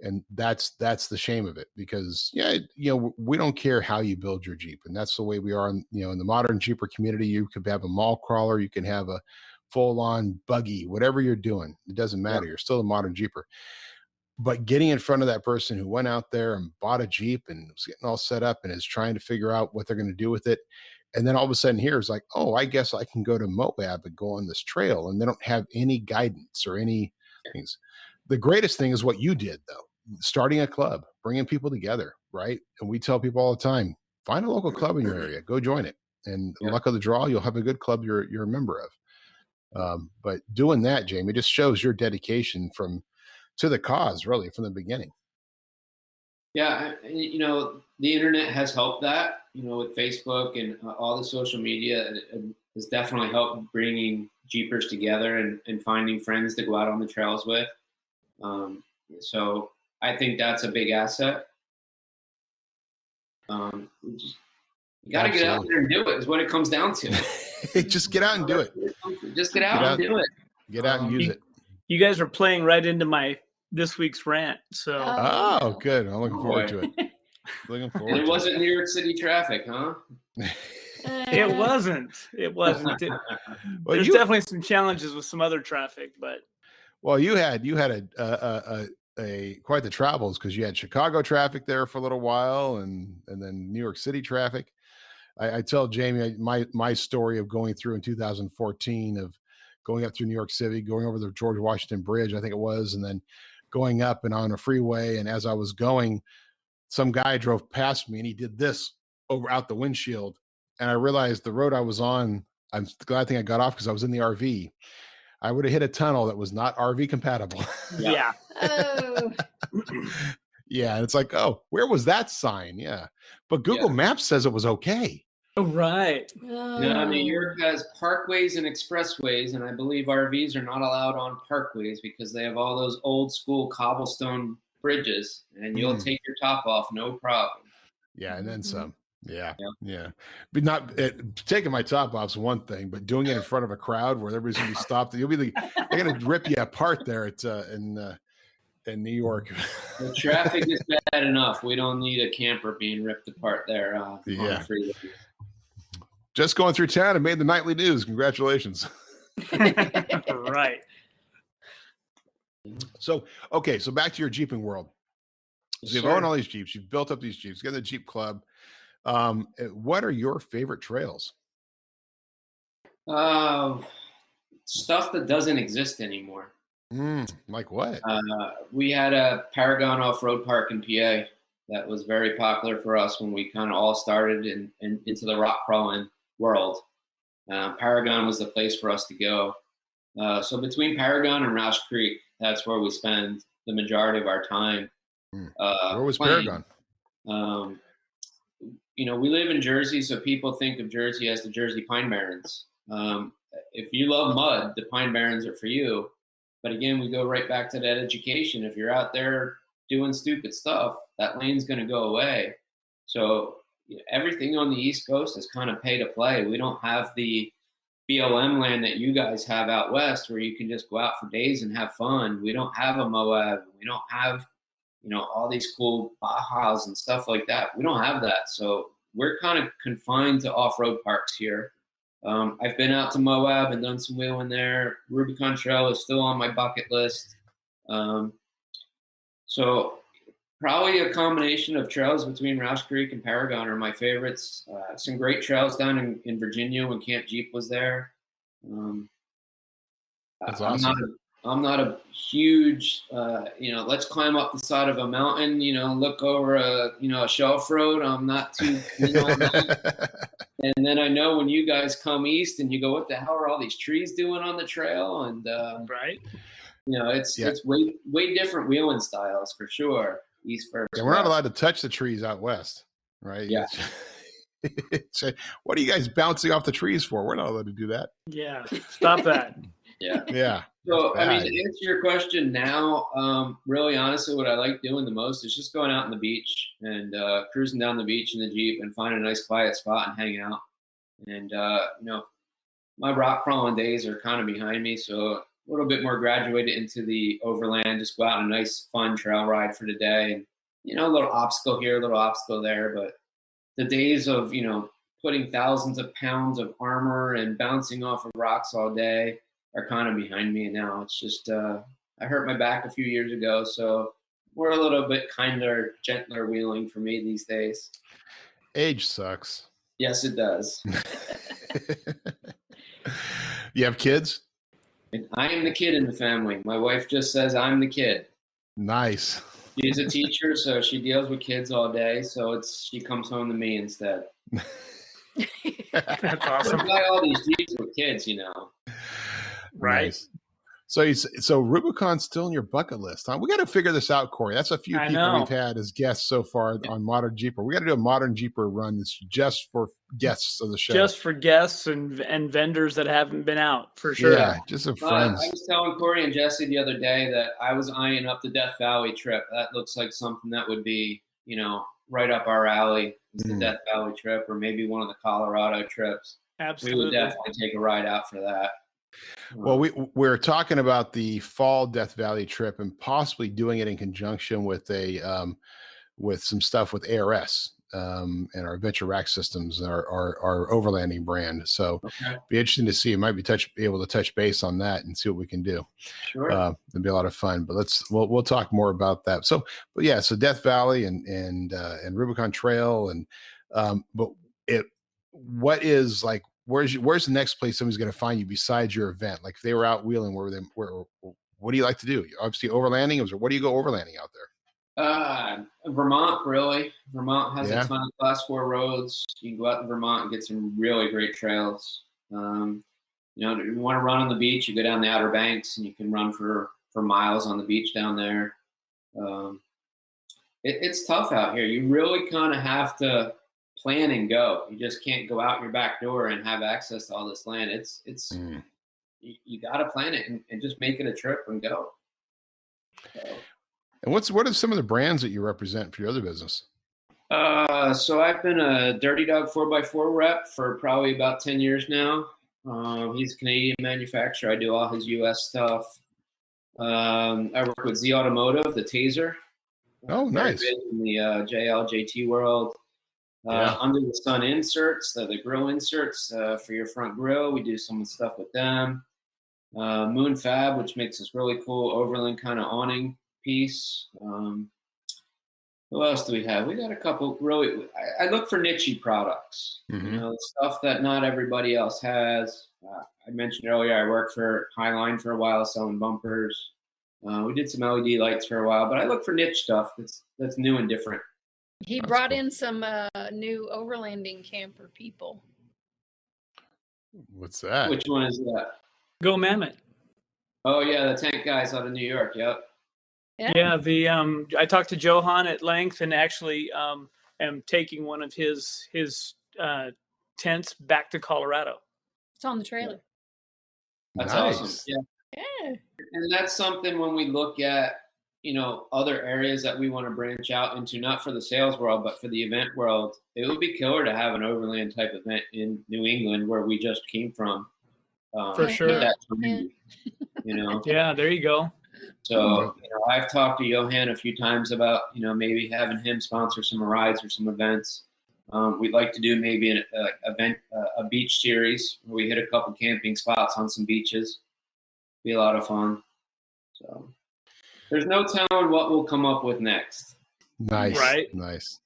S2: And that's the shame of it, because we don't care how you build your Jeep. And that's the way we are in the Modern Jeeper community. You could have a mall crawler, you can have a full on buggy, whatever you're doing, it doesn't matter. You're still a Modern Jeeper. But getting in front of that person who went out there and bought a Jeep and was getting all set up and is trying to figure out what they're going to do with it. And then all of a sudden here is like, oh, I guess I can go to Moab and go on this trail. And they don't have any guidance or any things. The greatest thing is what you did, though, starting a club, bringing people together, right? And we tell people all the time, find a local club in your area, go join it. And luck of the draw, you'll have a good club you're a member of. But doing that, Jamie, just shows your dedication to the cause, really, from the beginning.
S5: Yeah, the internet has helped that, with Facebook and all the social media. It has definitely helped bringing Jeepers together and finding friends to go out on the trails with. So I think that's a big asset. You got to get out there and do it is what it comes down to.
S2: Just get out and do it.
S5: Just get out and do it.
S2: Get out and use it.
S3: You guys are playing right into this week's rant. So
S2: good. I'm looking forward to it. Looking forward.
S5: And it wasn't New York City traffic, huh?
S3: It wasn't. There's definitely some challenges with some other traffic, but
S2: you had a quite the travels, because you had Chicago traffic there for a little while, and then New York City traffic. I tell Jamie my story of going through in 2014 of going up through New York City, going over the George Washington Bridge, I think it was, and then going up and on a freeway. And as I was going, some guy drove past me and he did this out the windshield. And I realized the road I was on, I'm glad I got off because I was in the RV. I would have hit a tunnel that was not RV compatible.
S3: Yeah.
S4: Oh.
S2: Yeah. And it's like, oh, where was that sign? Yeah. But Google Maps says it was okay.
S3: Oh, right.
S5: Yeah, New York has parkways and expressways, and I believe RVs are not allowed on parkways because they have all those old school cobblestone bridges, and you'll take your top off, no problem. Yeah,
S2: and then some. Yeah. But not taking my top off is one thing, but doing it in front of a crowd where everybody's gonna be stopped, they're gonna rip you apart there in New York.
S5: The traffic is bad enough. We don't need a camper being ripped apart there. On the freeway.
S2: Just going through town and made the nightly news. Congratulations.
S3: Right.
S2: So back to your Jeeping world. So you've owned all these Jeeps. You've built up these Jeeps. You got the Jeep Club. What are your favorite trails?
S5: Stuff that doesn't exist anymore.
S2: Like what?
S5: We had a Paragon off-road park in PA that was very popular for us when we kind of all started into the rock crawling world. Paragon was the place for us to go. So between Paragon and Roush Creek, that's where we spend the majority of our time.
S2: Where was
S5: playing. Paragon? We live in Jersey, so people think of Jersey as the Jersey Pine Barrens. If you love mud, the Pine Barrens are for you. But again, we go right back to that education. If you're out there doing stupid stuff, that lane's going to go away. So everything on the East Coast is kind of pay to play. We don't have the BLM land that you guys have out west where you can just go out for days and have fun. We don't have a Moab. We don't have, all these cool Bajas and stuff like that. We don't have that. So we're kind of confined to off-road parks here. I've been out to Moab and done some wheeling there. Rubicon Trail is still on my bucket list. So probably a combination of trails between Roush Creek and Paragon are my favorites. Some great trails down in Virginia when Camp Jeep was there.
S2: That's awesome.
S5: I'm not a huge, let's climb up the side of a mountain, look over a shelf road. I'm not too, on that. And then I know when you guys come east and you go, what the hell are all these trees doing on the trail? And,
S3: right.
S5: It's way different wheeling styles for sure. East first.
S2: Yeah, we're not allowed to touch the trees out west, right?
S5: Yeah.
S2: What are you guys bouncing off the trees for? We're not allowed to do that.
S3: Yeah, stop that.
S5: Yeah.
S2: Yeah.
S5: So, I mean, to answer your question now, really honestly, what I like doing the most is just going out on the beach and cruising down the beach in the Jeep and finding a nice quiet spot and hanging out. And, my rock crawling days are kind of behind me. So a little bit more graduated into the overland, just go out on a nice, fun trail ride for the day. And, a little obstacle here, a little obstacle there. But the days of, putting thousands of pounds of armor and bouncing off of rocks all day are kind of behind me now. It's just, I hurt my back a few years ago. So we're a little bit kinder, gentler wheeling for me these days.
S2: Age sucks.
S5: Yes, it does.
S2: You have kids?
S5: And I am the kid in the family. My wife just says I'm the kid.
S2: Nice.
S5: She's a teacher, so she deals with kids all day. So she comes home to me instead.
S3: That's awesome.
S5: Buy all these Jeeps with kids,
S3: Right.
S2: Nice. So Rubicon's still on your bucket list, huh? We got to figure this out, Corey. That's a few people we've had as guests so far on Modern Jeeper. We got to do a Modern Jeeper run that's just for guests of the show.
S3: Just for guests and vendors that haven't been out, for sure.
S2: Yeah, just some friends.
S5: I was telling Corey and Jessy the other day that I was eyeing up the Death Valley trip. That looks like something that would be, right up our alley. Is the Death Valley trip, or maybe one of the Colorado trips.
S3: Absolutely.
S5: We would definitely take a ride out for that.
S2: Well, we're talking about the fall Death Valley trip and possibly doing it in conjunction with with some stuff with ARS and our Adventure Rack Systems, our overlanding brand. So be interesting to see. It might be able to touch base on that and see what we can do.
S5: Sure.
S2: It'd be a lot of fun. But we'll talk more about that. So Death Valley and Rubicon Trail what is like? Where's the next place somebody's going to find you besides your event? Like if they were out wheeling, what do you like to do? Obviously overlanding, or what do you go overlanding out there?
S5: Vermont, really. Vermont has a ton of class 4 roads. You can go out to Vermont and get some really great trails. You want to run on the beach, you go down the Outer Banks and you can run for miles on the beach down there. It's tough out here. You really kind of have to plan and go. You just can't go out your back door and have access to all this land. You got to plan it and just make it a trip and go. So.
S2: And what are some of the brands that you represent for your other business?
S5: So I've been a Dirty Dog 4x4 rep for probably about 10 years now. He's a Canadian manufacturer. I do all his U.S. stuff. I work with Z Automotive, the Taser.
S2: Oh, nice.
S5: In the JLJT world. Under the Sun inserts, the grill inserts for your front grill. We do some stuff with them. Moon Fab, which makes this really cool overland kind of awning piece. Who else do we have? We got a couple really. I look for niche products. Stuff that not everybody else has. I mentioned earlier I worked for Highline for a while selling bumpers. We did some LED lights for a while, but I look for niche stuff that's new and different.
S4: He brought in some new overlanding camper people.
S2: What's that?
S5: Which one is that?
S3: Go Mammoth.
S5: Oh yeah, the tank guys out of New York. Yep.
S3: Yeah. I talked to Johan at length, and actually am taking one of his tents back to Colorado.
S4: It's on the trailer.
S5: That's
S2: nice.
S5: Awesome. Yeah. And that's something when we look at other areas that we want to branch out into, not for the sales world, but for the event world. It would be killer to have an overland type event in New England where we just came from.
S3: For sure.
S5: Yeah,
S3: there you go.
S5: So, I've talked to Johan a few times about, maybe having him sponsor some rides or some events. We'd like to do maybe an event, a beach series where we hit a couple camping spots on some beaches. Be a lot of fun. So there's no telling what we'll come up with next.
S2: Nice.
S3: Right.
S2: Nice.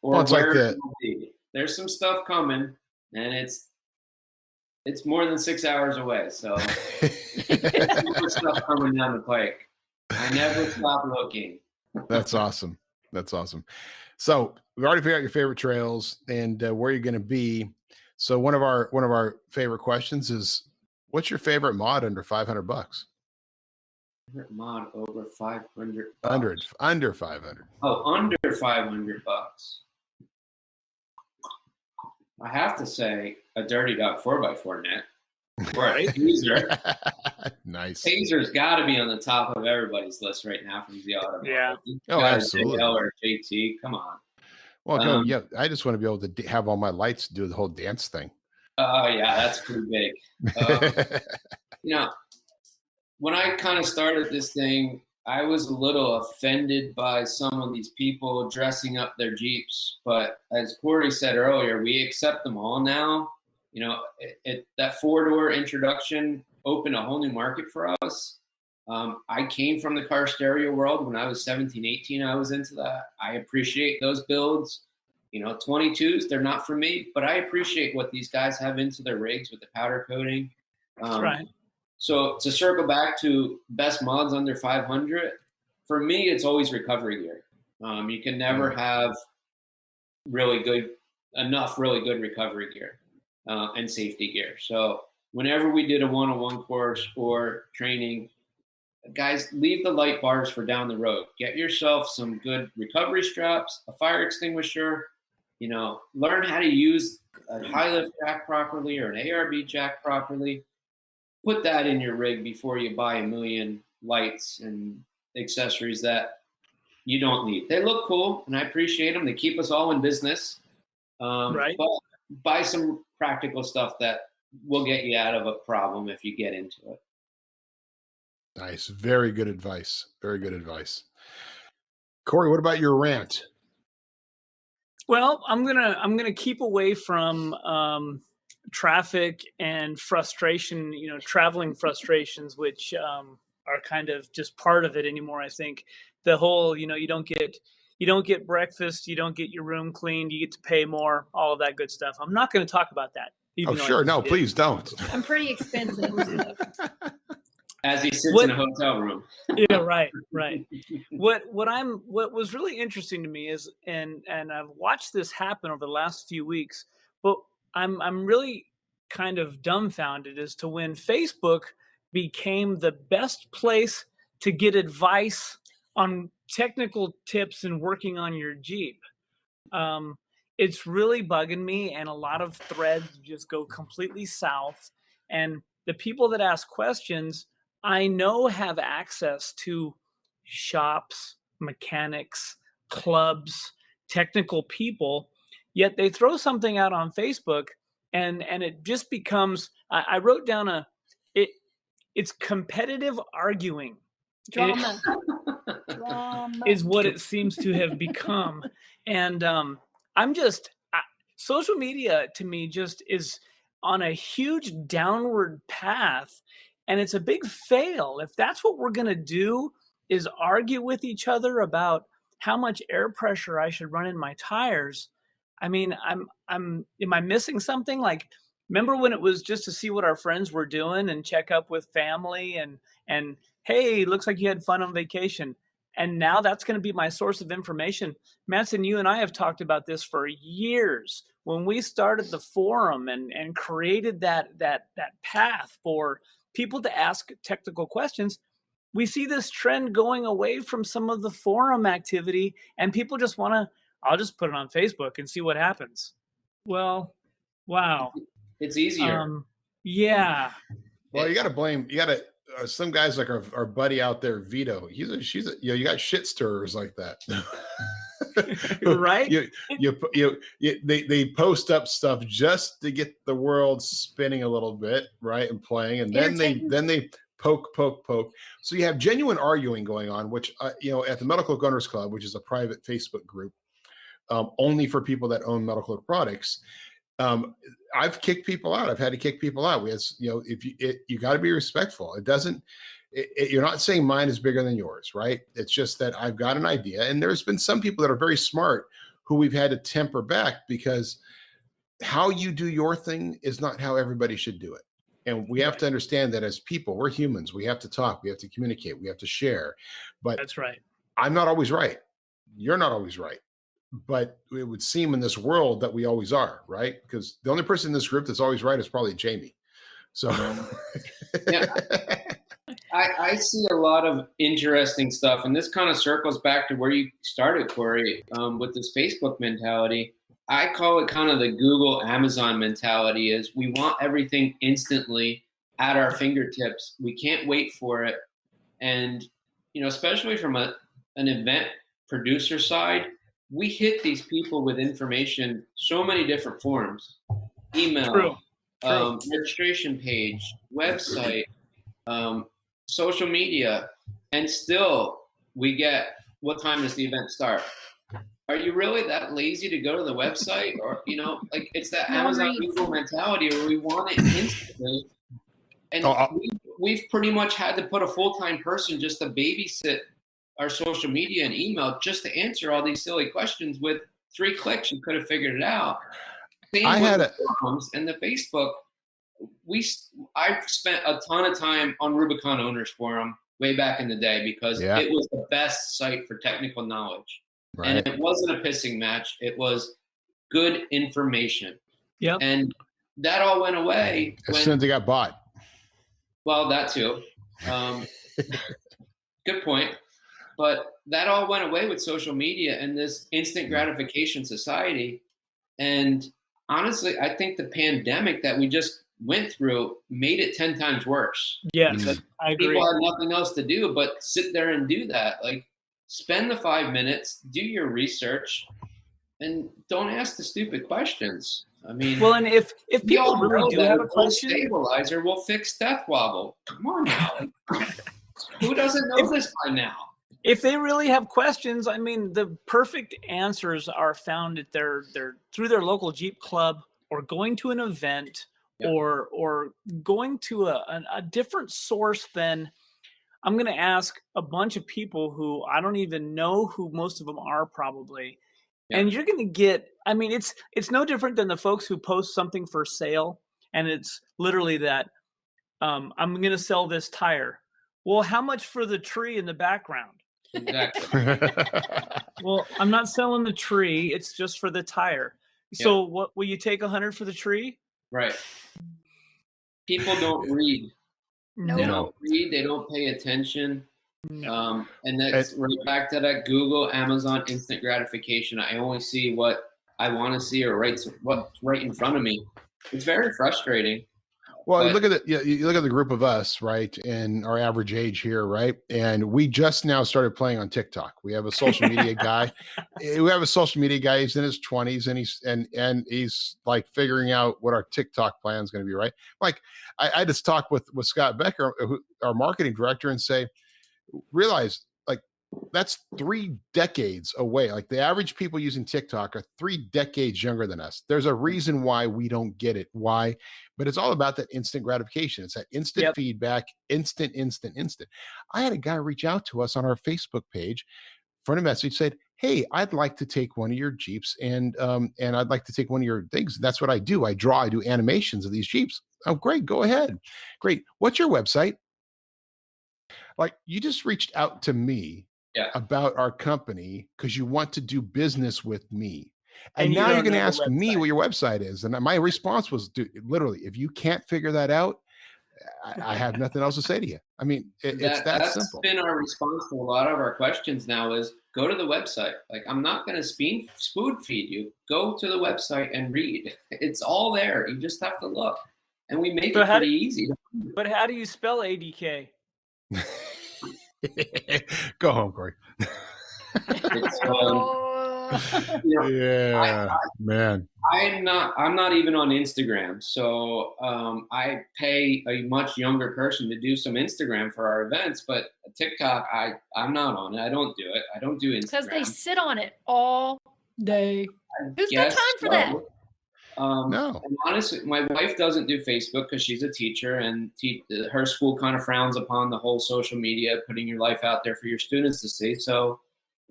S5: Or it's where it will be. There's some stuff coming, and it's more than 6 hours away. So there's more stuff coming down the pike. I never stop looking.
S2: That's awesome. So we already figured out your favorite trails and where you're going to be. So one of our favorite questions is, what's your favorite mod under $500?
S5: Mod over 500.
S2: Under 500.
S5: Oh, under $500. I have to say a Dirty Dog 4x4 net. Right. User.
S2: Nice.
S5: Taser's got to be on the top of everybody's list right now from the automotive.
S3: Yeah.
S2: Oh, absolutely.
S5: JL or JT, come on.
S2: Well, yeah, I just want to be able to have all my lights do the whole dance thing.
S5: Oh, yeah, that's pretty big. When I kind of started this thing, I was a little offended by some of these people dressing up their Jeeps. But as Corey said earlier, we accept them all now. That 4-door introduction opened a whole new market for us. I came from the car stereo world. When I was 17, 18, I was into that. I appreciate those builds. 22s, they're not for me, but I appreciate what these guys have into their rigs with the powder coating.
S3: That's right.
S5: So to circle back to best mods under 500, for me, it's always recovery gear. You can never have really good recovery gear and safety gear. So whenever we did a one-on-one course or training, guys, leave the light bars for down the road. Get yourself some good recovery straps, a fire extinguisher, learn how to use a high lift jack properly or an ARB jack properly. Put that in your rig before you buy a million lights and accessories that you don't need. They look cool, and I appreciate them. They keep us all in business.
S3: Right.
S5: But buy some practical stuff that will get you out of a problem if you get into it.
S2: Nice. Very good advice. Very good advice. Corey, what about your rant?
S3: Well, I'm gonna keep away from traffic and frustration, traveling frustrations, which are kind of just part of it anymore. I think the whole, you don't get breakfast, you don't get your room cleaned, you get to pay more, all of that good stuff. I'm not going to talk about that.
S2: Oh, sure. No, please don't.
S4: I'm pretty expensive.
S5: As he sits in a hotel room.
S3: Yeah, right. What was really interesting to me is, and I've watched this happen over the last few weeks, but I'm really kind of dumbfounded as to when Facebook became the best place to get advice on technical tips and working on your Jeep. It's really bugging me, and a lot of threads just go completely south. And the people that ask questions, I know, have access to shops, mechanics, clubs, technical people, yet they throw something out on Facebook and it just becomes, I wrote down it's competitive arguing.
S4: Drama.
S3: Is what it seems to have become. And social media to me just is on a huge downward path. And it's a big fail. If that's what we're going to do, is argue with each other about how much air pressure I should run in my tires. I mean, am I missing something? Like, remember when it was just to see what our friends were doing and check up with family and hey, looks like you had fun on vacation. And now that's going to be my source of information. Matson, you and I have talked about this for years. When we started the forum and created that path for people to ask technical questions, we see this trend going away from some of the forum activity, and people just want to, I'll just put it on Facebook and see what happens. Well, wow.
S5: It's easier.
S3: Yeah.
S2: Well, some guys like our buddy out there, Vito, you got shit stirrers like that.
S3: Right.
S2: They post up stuff just to get the world spinning a little bit, right, and playing, and then they poke. So you have genuine arguing going on, which at the Medical Gunners Club, which is a private Facebook group only for people that own medical products. I've kicked people out. I've had to kick people out. You got to be respectful. You're not saying mine is bigger than yours, right? It's just that I've got an idea. And there's been some people that are very smart who we've had to temper back, because how you do your thing is not how everybody should do it. And we have to understand that as people, we're humans. We have to talk. We have to communicate. We have to share. But
S3: that's right.
S2: I'm not always right. You're not always right. But it would seem in this world that we always are, right? Because the only person in this group that's always right is probably Jamie. So
S5: yeah. I see a lot of interesting stuff, and this kind of circles back to where you started, Corey, with this Facebook mentality. I call it kind of the Google, Amazon mentality. Is we want everything instantly, at our fingertips. We can't wait for it. And, especially from an event producer side, we hit these people with information, so many different forms, email, registration page, website, social media, and still we get, what time does the event start? Are you really that lazy to go to the website? Or, it's that Amazon Google mentality where we want it instantly. And we've pretty much had to put a full-time person just to babysit our social media and email just to answer all these silly questions. With 3 clicks, you could have figured it out. Same with the forums and the Facebook. I've spent a ton of time on Rubicon Owners Forum way back in the day because it was the best site for technical knowledge. Right. And it wasn't a pissing match. It was good information. Yep. And that all went away.
S2: As soon as it got bought.
S5: Well, that too. Good point. But that all went away with social media and this instant gratification society. And honestly, I think the pandemic that we just went through made it 10 times worse.
S3: Yes, I agree.
S5: People had nothing else to do but sit there and do that. Like, spend the 5 minutes, do your research, and don't ask the stupid questions. I mean,
S3: well, and if people really do have a question,
S5: stabilizer will fix death wobble. Come on now. Who doesn't know this by now?
S3: If they really have questions, I mean, the perfect answers are found at through their local Jeep club, or going to an event, or going to a different source than. I'm going to ask a bunch of people who I don't even know who most of them are probably. Yeah. And you're going to get, I mean, it's no different than the folks who post something for sale. And it's literally that, I'm going to sell this tire. Well, how much for the tree in the background?
S5: Exactly.
S3: Well, I'm not selling the tree. It's just for the tire. Yeah. So what, will you take 100 for the tree?
S5: Right. People don't read.
S3: No.
S5: They don't read. They don't pay attention. No. And that's right back to that Google, Amazon instant gratification. I only see what I want to see or what's right in front of me. It's very frustrating.
S2: Well, you look at the group of us, right, and our average age here, right, and we just now started playing on TikTok. We have a social media guy. He's in his 20s, and he's like figuring out what our TikTok plan is going to be, right? Like, I just talked with Scott Becker, our marketing director, and say, realize, like, that's 3 decades away. Like, the average people using TikTok are 3 decades younger than us. There's a reason why we don't get it. Why? But it's all about that instant gratification. It's that instant feedback, instant. I had a guy reach out to us on our Facebook page, front of message, said, "Hey, I'd like to take one of your Jeeps, and I'd like to take one of your things." That's what I do. I do animations of these Jeeps. Oh, great. Go ahead. Great. What's your website? Like, you just reached out to me about our company because you want to do business with me. And now you're going to ask me what your website is. And my response was, dude, literally, if you can't figure that out, I have nothing else to say to you. I mean, it's that simple.
S5: That's been our response to a lot of our questions now is go to the website. Like, I'm not going to spoon feed you. Go to the website and read. It's all there. You just have to look. And we make it pretty easy.
S3: But how do you spell ADK?
S2: Go home, Corey. Man.
S5: I'm not even on Instagram, so I pay a much younger person to do some Instagram for our events. But TikTok, I'm not on it. I don't do it. I don't do Instagram
S4: because they sit on it all day. Who's got time for that?
S2: No.
S5: And honestly, my wife doesn't do Facebook because she's a teacher, and her school kind of frowns upon the whole social media, putting your life out there for your students to see. So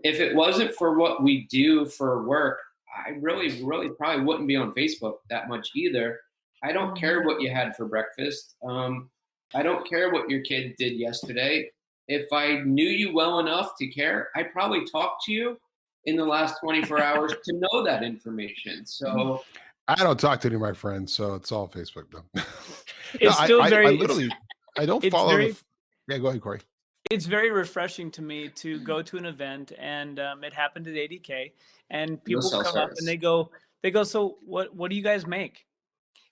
S5: if it wasn't for what we do for work, I really, really probably wouldn't be on Facebook that much either. I don't care what you had for breakfast. I don't care what your kid did yesterday. If I knew you well enough to care, I'd probably talk to you in the last 24 hours to know that information. So
S2: I don't talk to any of my friends, so it's all Facebook though.
S3: It's still
S2: I don't follow. Go ahead, Corey.
S3: It's very refreshing to me to go to an event, and it happened at ADK, and people come up and they go, so what do you guys make?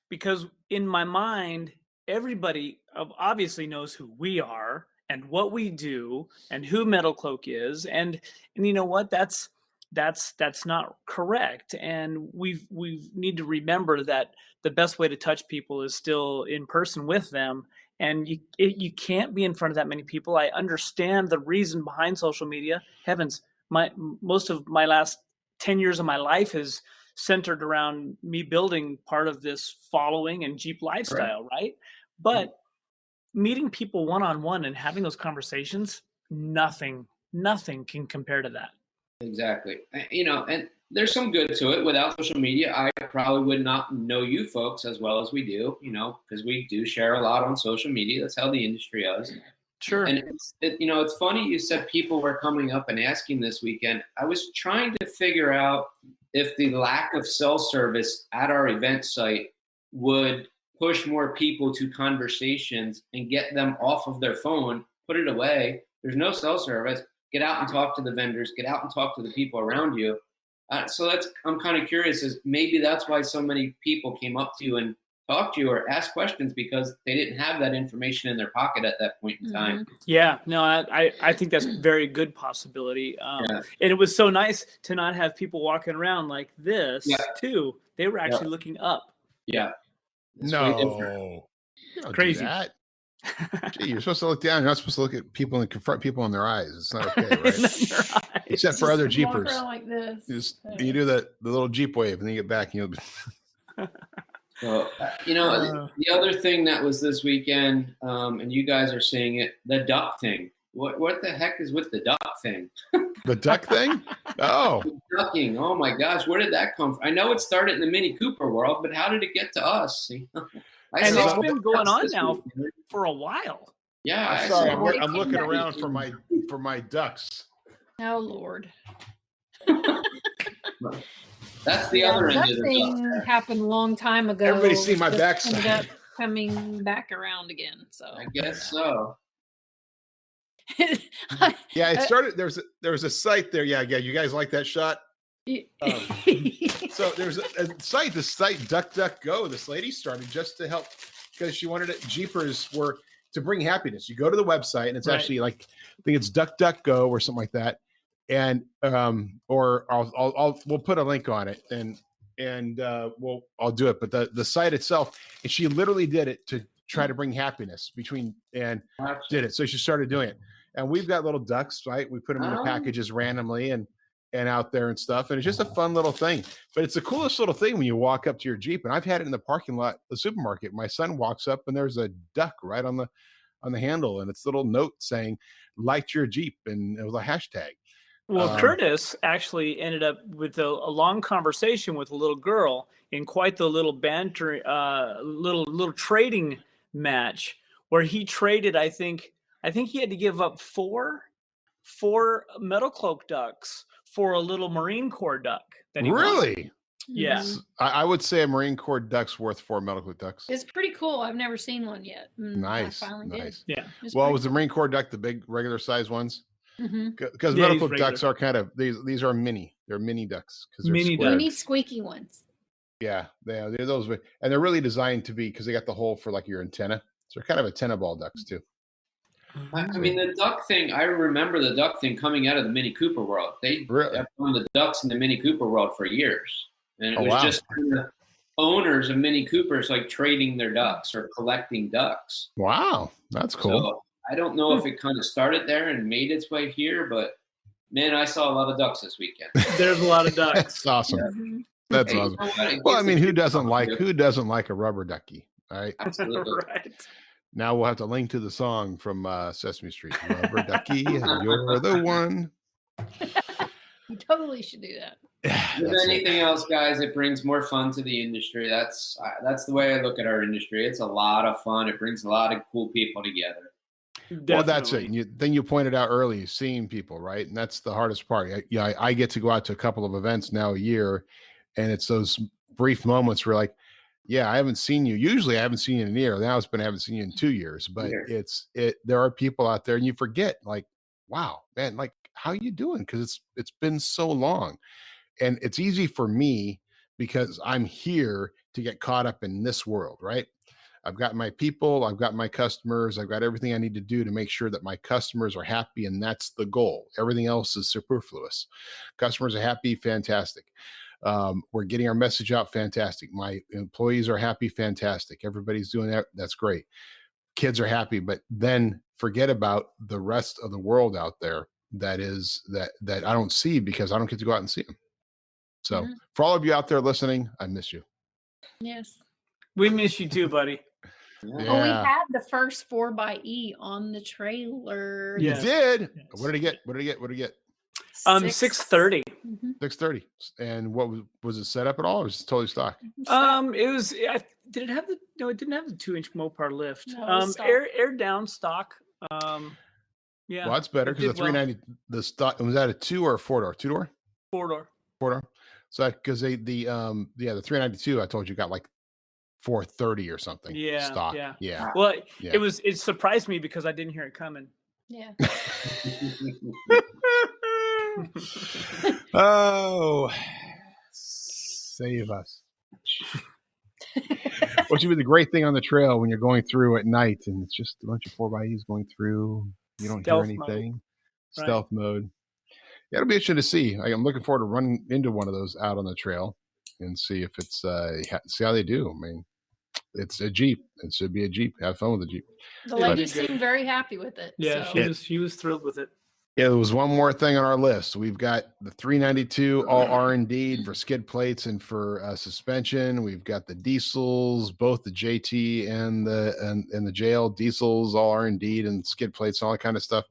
S3: Because in my mind, everybody obviously knows who we are and what we do and who Metal Cloak is, and you know what, that's not correct. And we need to remember that the best way to touch people is still in person with them, and you can't be in front of that many people. I understand the reason behind social media. Heavens, most of my last 10 years of my life is centered around me building part of this following and Jeep lifestyle, right? But meeting people one-on-one and having those conversations, nothing can compare to that.
S5: Exactly. You know, and there's some good to it. Without social media, I probably would not know you folks as well as we do, you know, because we do share a lot on social media. That's how the industry is.
S3: Sure.
S5: And you know, it's funny you said people were coming up and asking this weekend. I was trying to figure out if the lack of cell service at our event site would push more people to conversations and get them off of their phone, put it away. There's no cell service. Get out and talk to the vendors. Get out and talk to the people around you. So I'm kind of curious, is maybe that's why so many people came up to you and talked to you or asked questions, because they didn't have that information in their pocket at that point in time.
S3: Yeah, no, I think that's a very good possibility. And it was so nice to not have people walking around like this too. They were actually looking up.
S5: Yeah.
S2: No.
S3: Crazy.
S2: Do that. Gee, you're supposed to look down. You're not supposed to look at people and confront people in their eyes. It's not okay, right? Except for other Jeepers.
S4: Like this.
S2: You do the little Jeep wave, and then you get back, and you'll.
S5: So, you know, the other thing that was this weekend, and you guys are seeing it, the duck thing. What the heck is with the duck thing?
S2: The duck thing? Oh.
S5: Ducking. Oh my gosh, where did that come from? I know it started in the Mini Cooper world, but how did it get to us?
S3: And it's been going on now for a while.
S5: Yeah.
S2: I'm looking around for my ducks.
S4: Oh Lord.
S5: That's the other end of the
S4: thing happened a long time ago.
S2: Everybody's seen my backside.
S4: Coming back around again. So
S5: I guess so.
S2: Yeah, it started. There was a site there. Yeah. You guys like that shot? So there's a site. The site DuckDuckGo. This lady started just to help because she wanted it. Jeepers were to bring happiness. You go to the website, and it's actually like I think it's DuckDuckGo or something like that. And or we'll put a link on it, and I'll do it. But the site itself, and she literally did it to try to bring happiness and did it. So she started doing it. And we've got little ducks, right? We put them in the packages randomly and out there and stuff. And it's just a fun little thing. But it's the coolest little thing when you walk up to your Jeep. And I've had it in the parking lot, the supermarket. My son walks up and there's a duck right on the handle, and it's a little note saying, "Liked your Jeep," and it was a hashtag.
S3: Well, Curtis actually ended up with a long conversation with a little girl in quite the little banter, little trading match where he traded. I think he had to give up four Metal Cloak ducks for a little Marine Corps duck. That he
S2: really?
S3: Wanted. Yeah.
S2: I would say a Marine Corps duck's worth 4 Metal Cloak ducks.
S4: It's pretty cool. I've never seen one yet.
S2: Nice.
S4: I finally did.
S3: Yeah.
S2: Well, was the Marine Corps duck the big regular size ones? Because Metal Cloak ducks are kind of these are mini. They're mini ducks because they're
S4: mini squeaky ones.
S2: Yeah, they're those, and they're really designed to be because they got the hole for like your antenna. So they're kind of antenna ball ducks too.
S5: I mean, the duck thing, I remember the duck thing coming out of the Mini Cooper world. They have done the ducks in the Mini Cooper world for years. And it was just the owners of Mini Coopers like trading their ducks or collecting ducks.
S2: Wow, that's cool.
S5: So I don't know if it kind of started there and made its way here, but man, I saw a lot of ducks this weekend.
S3: There's a lot of ducks.
S2: That's awesome.
S4: Mm-hmm.
S2: That's awesome. Well, I mean, who doesn't like a rubber ducky, right?
S5: Absolutely.
S3: Right.
S2: Now we'll have to link to the song from Sesame Street. Rubber ducky, you're the one.
S4: You totally should do that.
S5: If anything else, guys, it brings more fun to the industry. That's the way I look at our industry. It's a lot of fun. It brings a lot of cool people together.
S3: Definitely.
S2: Well, that's it. Then you pointed out early, seeing people, right? And that's the hardest part. I get to go out to a couple of events now a year, and it's those brief moments where like, yeah, I haven't seen you. Usually I haven't seen you in a year. Now it's been I haven't seen you in 2 years. But there are people out there and you forget, like, wow, man, like how you doing? Because it's been so long. And it's easy for me because I'm here to get caught up in this world, right? I've got my people, I've got my customers, I've got everything I need to do to make sure that my customers are happy, and that's the goal. Everything else is superfluous. Customers are happy, fantastic. We're getting our message out, fantastic. My employees are happy, fantastic. Everybody's doing that, that's great. Kids are happy, but then forget about the rest of the world out there that I don't see because I don't get to go out and see them. So for all of you out there listening, I miss you.
S4: Yes.
S3: We miss you too, buddy.
S2: Yeah.
S4: Well, we had the first 4xe on the trailer.
S2: You
S3: Yes.
S2: did.
S3: Yes.
S2: What did he get? What did he get?
S3: 630.
S2: 630. And what was it set up at all, or was it totally stock?
S3: It was. Did it have the? No, it didn't have the 2-inch Mopar lift.
S4: No,
S3: air down stock. Yeah.
S2: Well, that's better because the 390, the stock, was that a 2 or a 4-door? 2-door?
S3: 4-door.
S2: 4-door. So that because the 392, I told you got like 430 or something.
S3: Yeah.
S2: Stock.
S3: Yeah. Well, it surprised me because I didn't hear it coming.
S4: Yeah.
S2: Oh, save us. What should be the great thing on the trail when you're going through at night and it's just a bunch of 4x's going through, you don't
S3: Stealth
S2: hear anything.
S3: mode.
S2: Stealth mode. Yeah, it'll be interesting to see. I'm looking forward to running into one of those out on the trail and see if it's see how they do. I mean, it's a Jeep. It should be a Jeep. Have fun with the Jeep.
S4: The lady seemed very happy with it.
S3: Yeah,
S4: so.
S3: she was thrilled with it.
S2: Yeah, there was one more thing on our list. We've got the 392 all R&D for skid plates and for suspension. We've got the diesels, both the JT and the JL diesels, all R&D and skid plates, all that kind of stuff.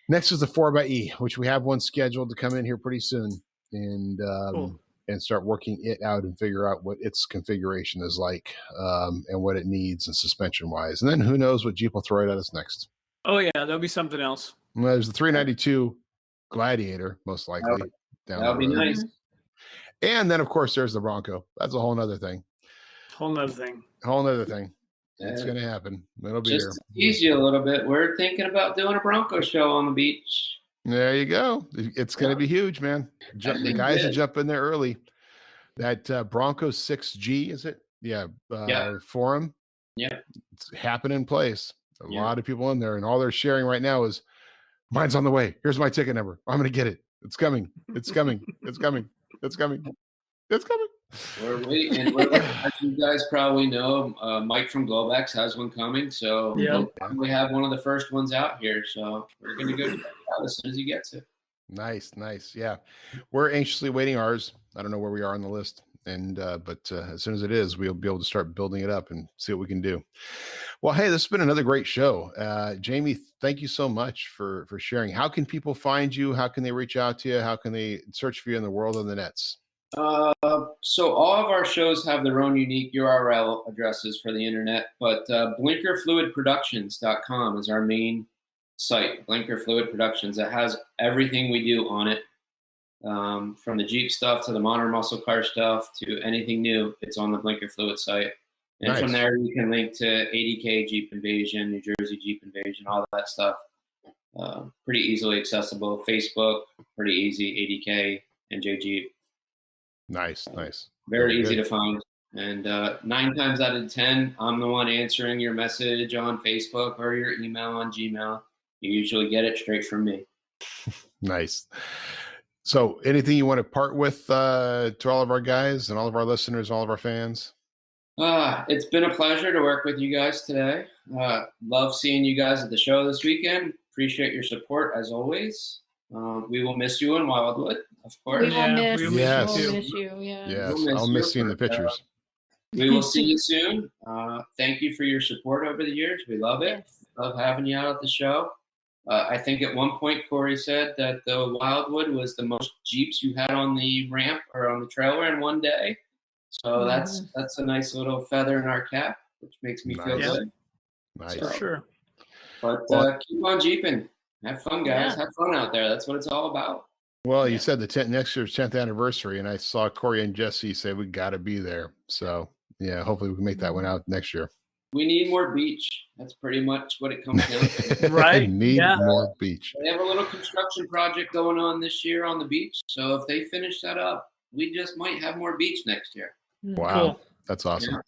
S2: Next is the 4xe, which we have one scheduled to come in here pretty soon, and start working it out and figure out what its configuration is like, and what it needs and suspension wise. And then who knows what Jeep will throw it at us next.
S3: Oh yeah, there'll be something else.
S2: Well, there's the 392 Gladiator, most likely.
S5: That'll be nice.
S2: And then, of course, there's the Bronco. That's a whole nother thing.
S3: Whole nother thing.
S2: It's going to happen. It'll be
S5: just
S2: here.
S5: To tease you a little bit, we're thinking about doing a Bronco show on the beach.
S2: There you go. It's going to be huge, man. The guys that jump in there early. That Bronco 6G, is it? Yeah. Forum.
S5: Yeah.
S2: It's happening in place. A lot of people in there, and all they're sharing right now is, mine's on the way. Here's my ticket number. I'm going to get it. It's coming. It's coming. It's coming. It's coming. It's coming.
S5: We're waiting. As you guys probably know, Mike from Globex has one coming. So we'll probably have one of the first ones out here. So we're going to go check it out as soon as he gets it.
S2: Nice. Yeah. We're anxiously waiting ours. I don't know where we are on the list. And but as soon as it is, we'll be able to start building it up and see what we can do. Well, hey, this has been another great show. Jamie, thank you so much for sharing. How can people find you? How can they reach out to you? How can they search for you in the world of the nets?
S5: So all of our shows have their own unique URL addresses for the internet, but blinkerfluidproductions.com is our main site, Blinker Fluid Productions. That has everything we do on it. From the Jeep stuff to the modern muscle car stuff to anything new, it's on the Blinker Fluid site. And from there, you can link to ADK Jeep Invasion, New Jersey Jeep Invasion, all that stuff. Pretty easily accessible. Facebook, pretty easy. ADK, NJJI Jeep.
S2: Nice.
S5: Very easy to find. And 9 times out of 10, I'm the one answering your message on Facebook or your email on Gmail. You usually get it straight from me.
S2: Nice. So anything you want to part with to all of our guys and all of our listeners, all of our fans?
S5: It's been a pleasure to work with you guys today. Love seeing you guys at the show this weekend. Appreciate your support as always. We will miss you in Wildwood, of course.
S4: We will miss you.
S2: Yes.
S4: We'll miss you. Yeah.
S2: Yes, I'll miss seeing the pictures.
S5: We will see you soon. Thank you for your support over the years. We love it.
S4: Yes.
S5: Love having you out at the show. I think at one point Corey said that the Wildwood was the most Jeeps you had on the ramp or on the trailer in one day. So that's a nice little feather in our cap, which makes me feel good.
S2: Nice.
S5: So,
S3: For sure.
S5: But keep on Jeeping. Have fun, guys.
S4: Yeah.
S5: Have fun out there. That's what it's all about.
S2: Well, you said next year's 10th anniversary, and I saw Corey and Jessy say we got to be there. So, yeah, hopefully we can make that one out next year.
S5: We need more beach. That's pretty much what it comes down to.
S3: Right.
S2: Need more beach.
S5: They have a little construction project going on this year on the beach. So if they finish that up, we just might have more beach next year.
S2: Wow. That's awesome.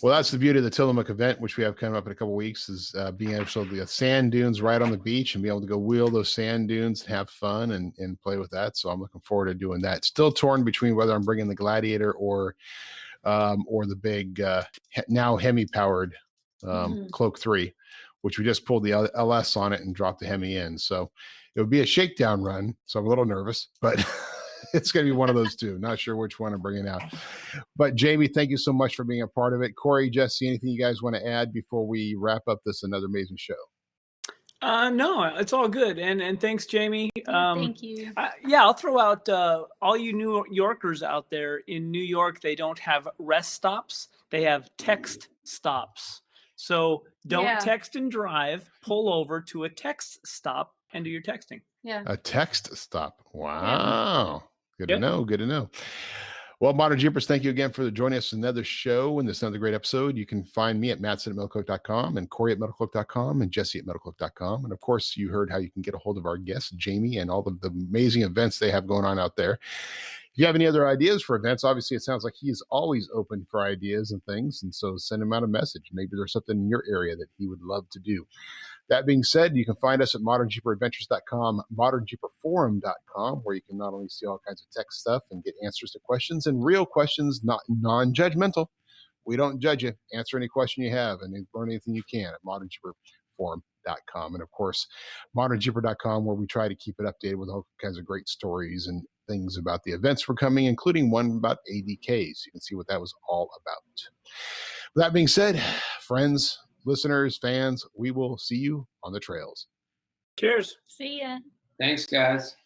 S2: Well, that's the beauty of the Tillamook event, which we have coming up in a couple of weeks, is being able to get sand dunes right on the beach and be able to go wheel those sand dunes and have fun and play with that. So I'm looking forward to doing that. Still torn between whether I'm bringing the Gladiator or the big now Hemi powered Cloak 3, which we just pulled the LS on it and dropped the Hemi in. So it would be a shakedown run. So I'm a little nervous, but it's going to be one of those two. Not sure which one I'm bringing out. But Jamie, thank you so much for being a part of it. Corey, Jessy, anything you guys want to add before we wrap up this another amazing show?
S3: No, it's all good. And thanks, Jamie.
S4: Thank you.
S3: I'll throw out all you New Yorkers out there. In New York, they don't have rest stops. They have text stops. So don't text and drive. Pull over to a text stop and do your texting.
S4: Yeah.
S2: A text stop. Wow. Yeah. Good to know. Good to know. Well, Modern Jeepers, thank you again for joining us in another show and this another great episode. You can find me at Matson@metalcloak.com and Corey at metalcloak.com and Jessy at metalcloak.com. And of course, you heard how you can get a hold of our guest, Jamie, and all of the amazing events they have going on out there. If you have any other ideas for events, obviously it sounds like he is always open for ideas and things. And so send him out a message. Maybe there's something in your area that he would love to do. That being said, you can find us at ModernJeeperAdventures.com, ModernJeeperForum.com, where you can not only see all kinds of tech stuff and get answers to questions and real questions, not non-judgmental. We don't judge you. Answer any question you have and learn anything you can at ModernJeeperForum.com. And of course, ModernJeeper.com, where we try to keep it updated with all kinds of great stories and things about the events we're coming, including one about ADKs. You can see what that was all about. With that being said, friends, listeners, fans, we will see you on the trails.
S3: Cheers.
S4: See ya.
S5: Thanks, guys.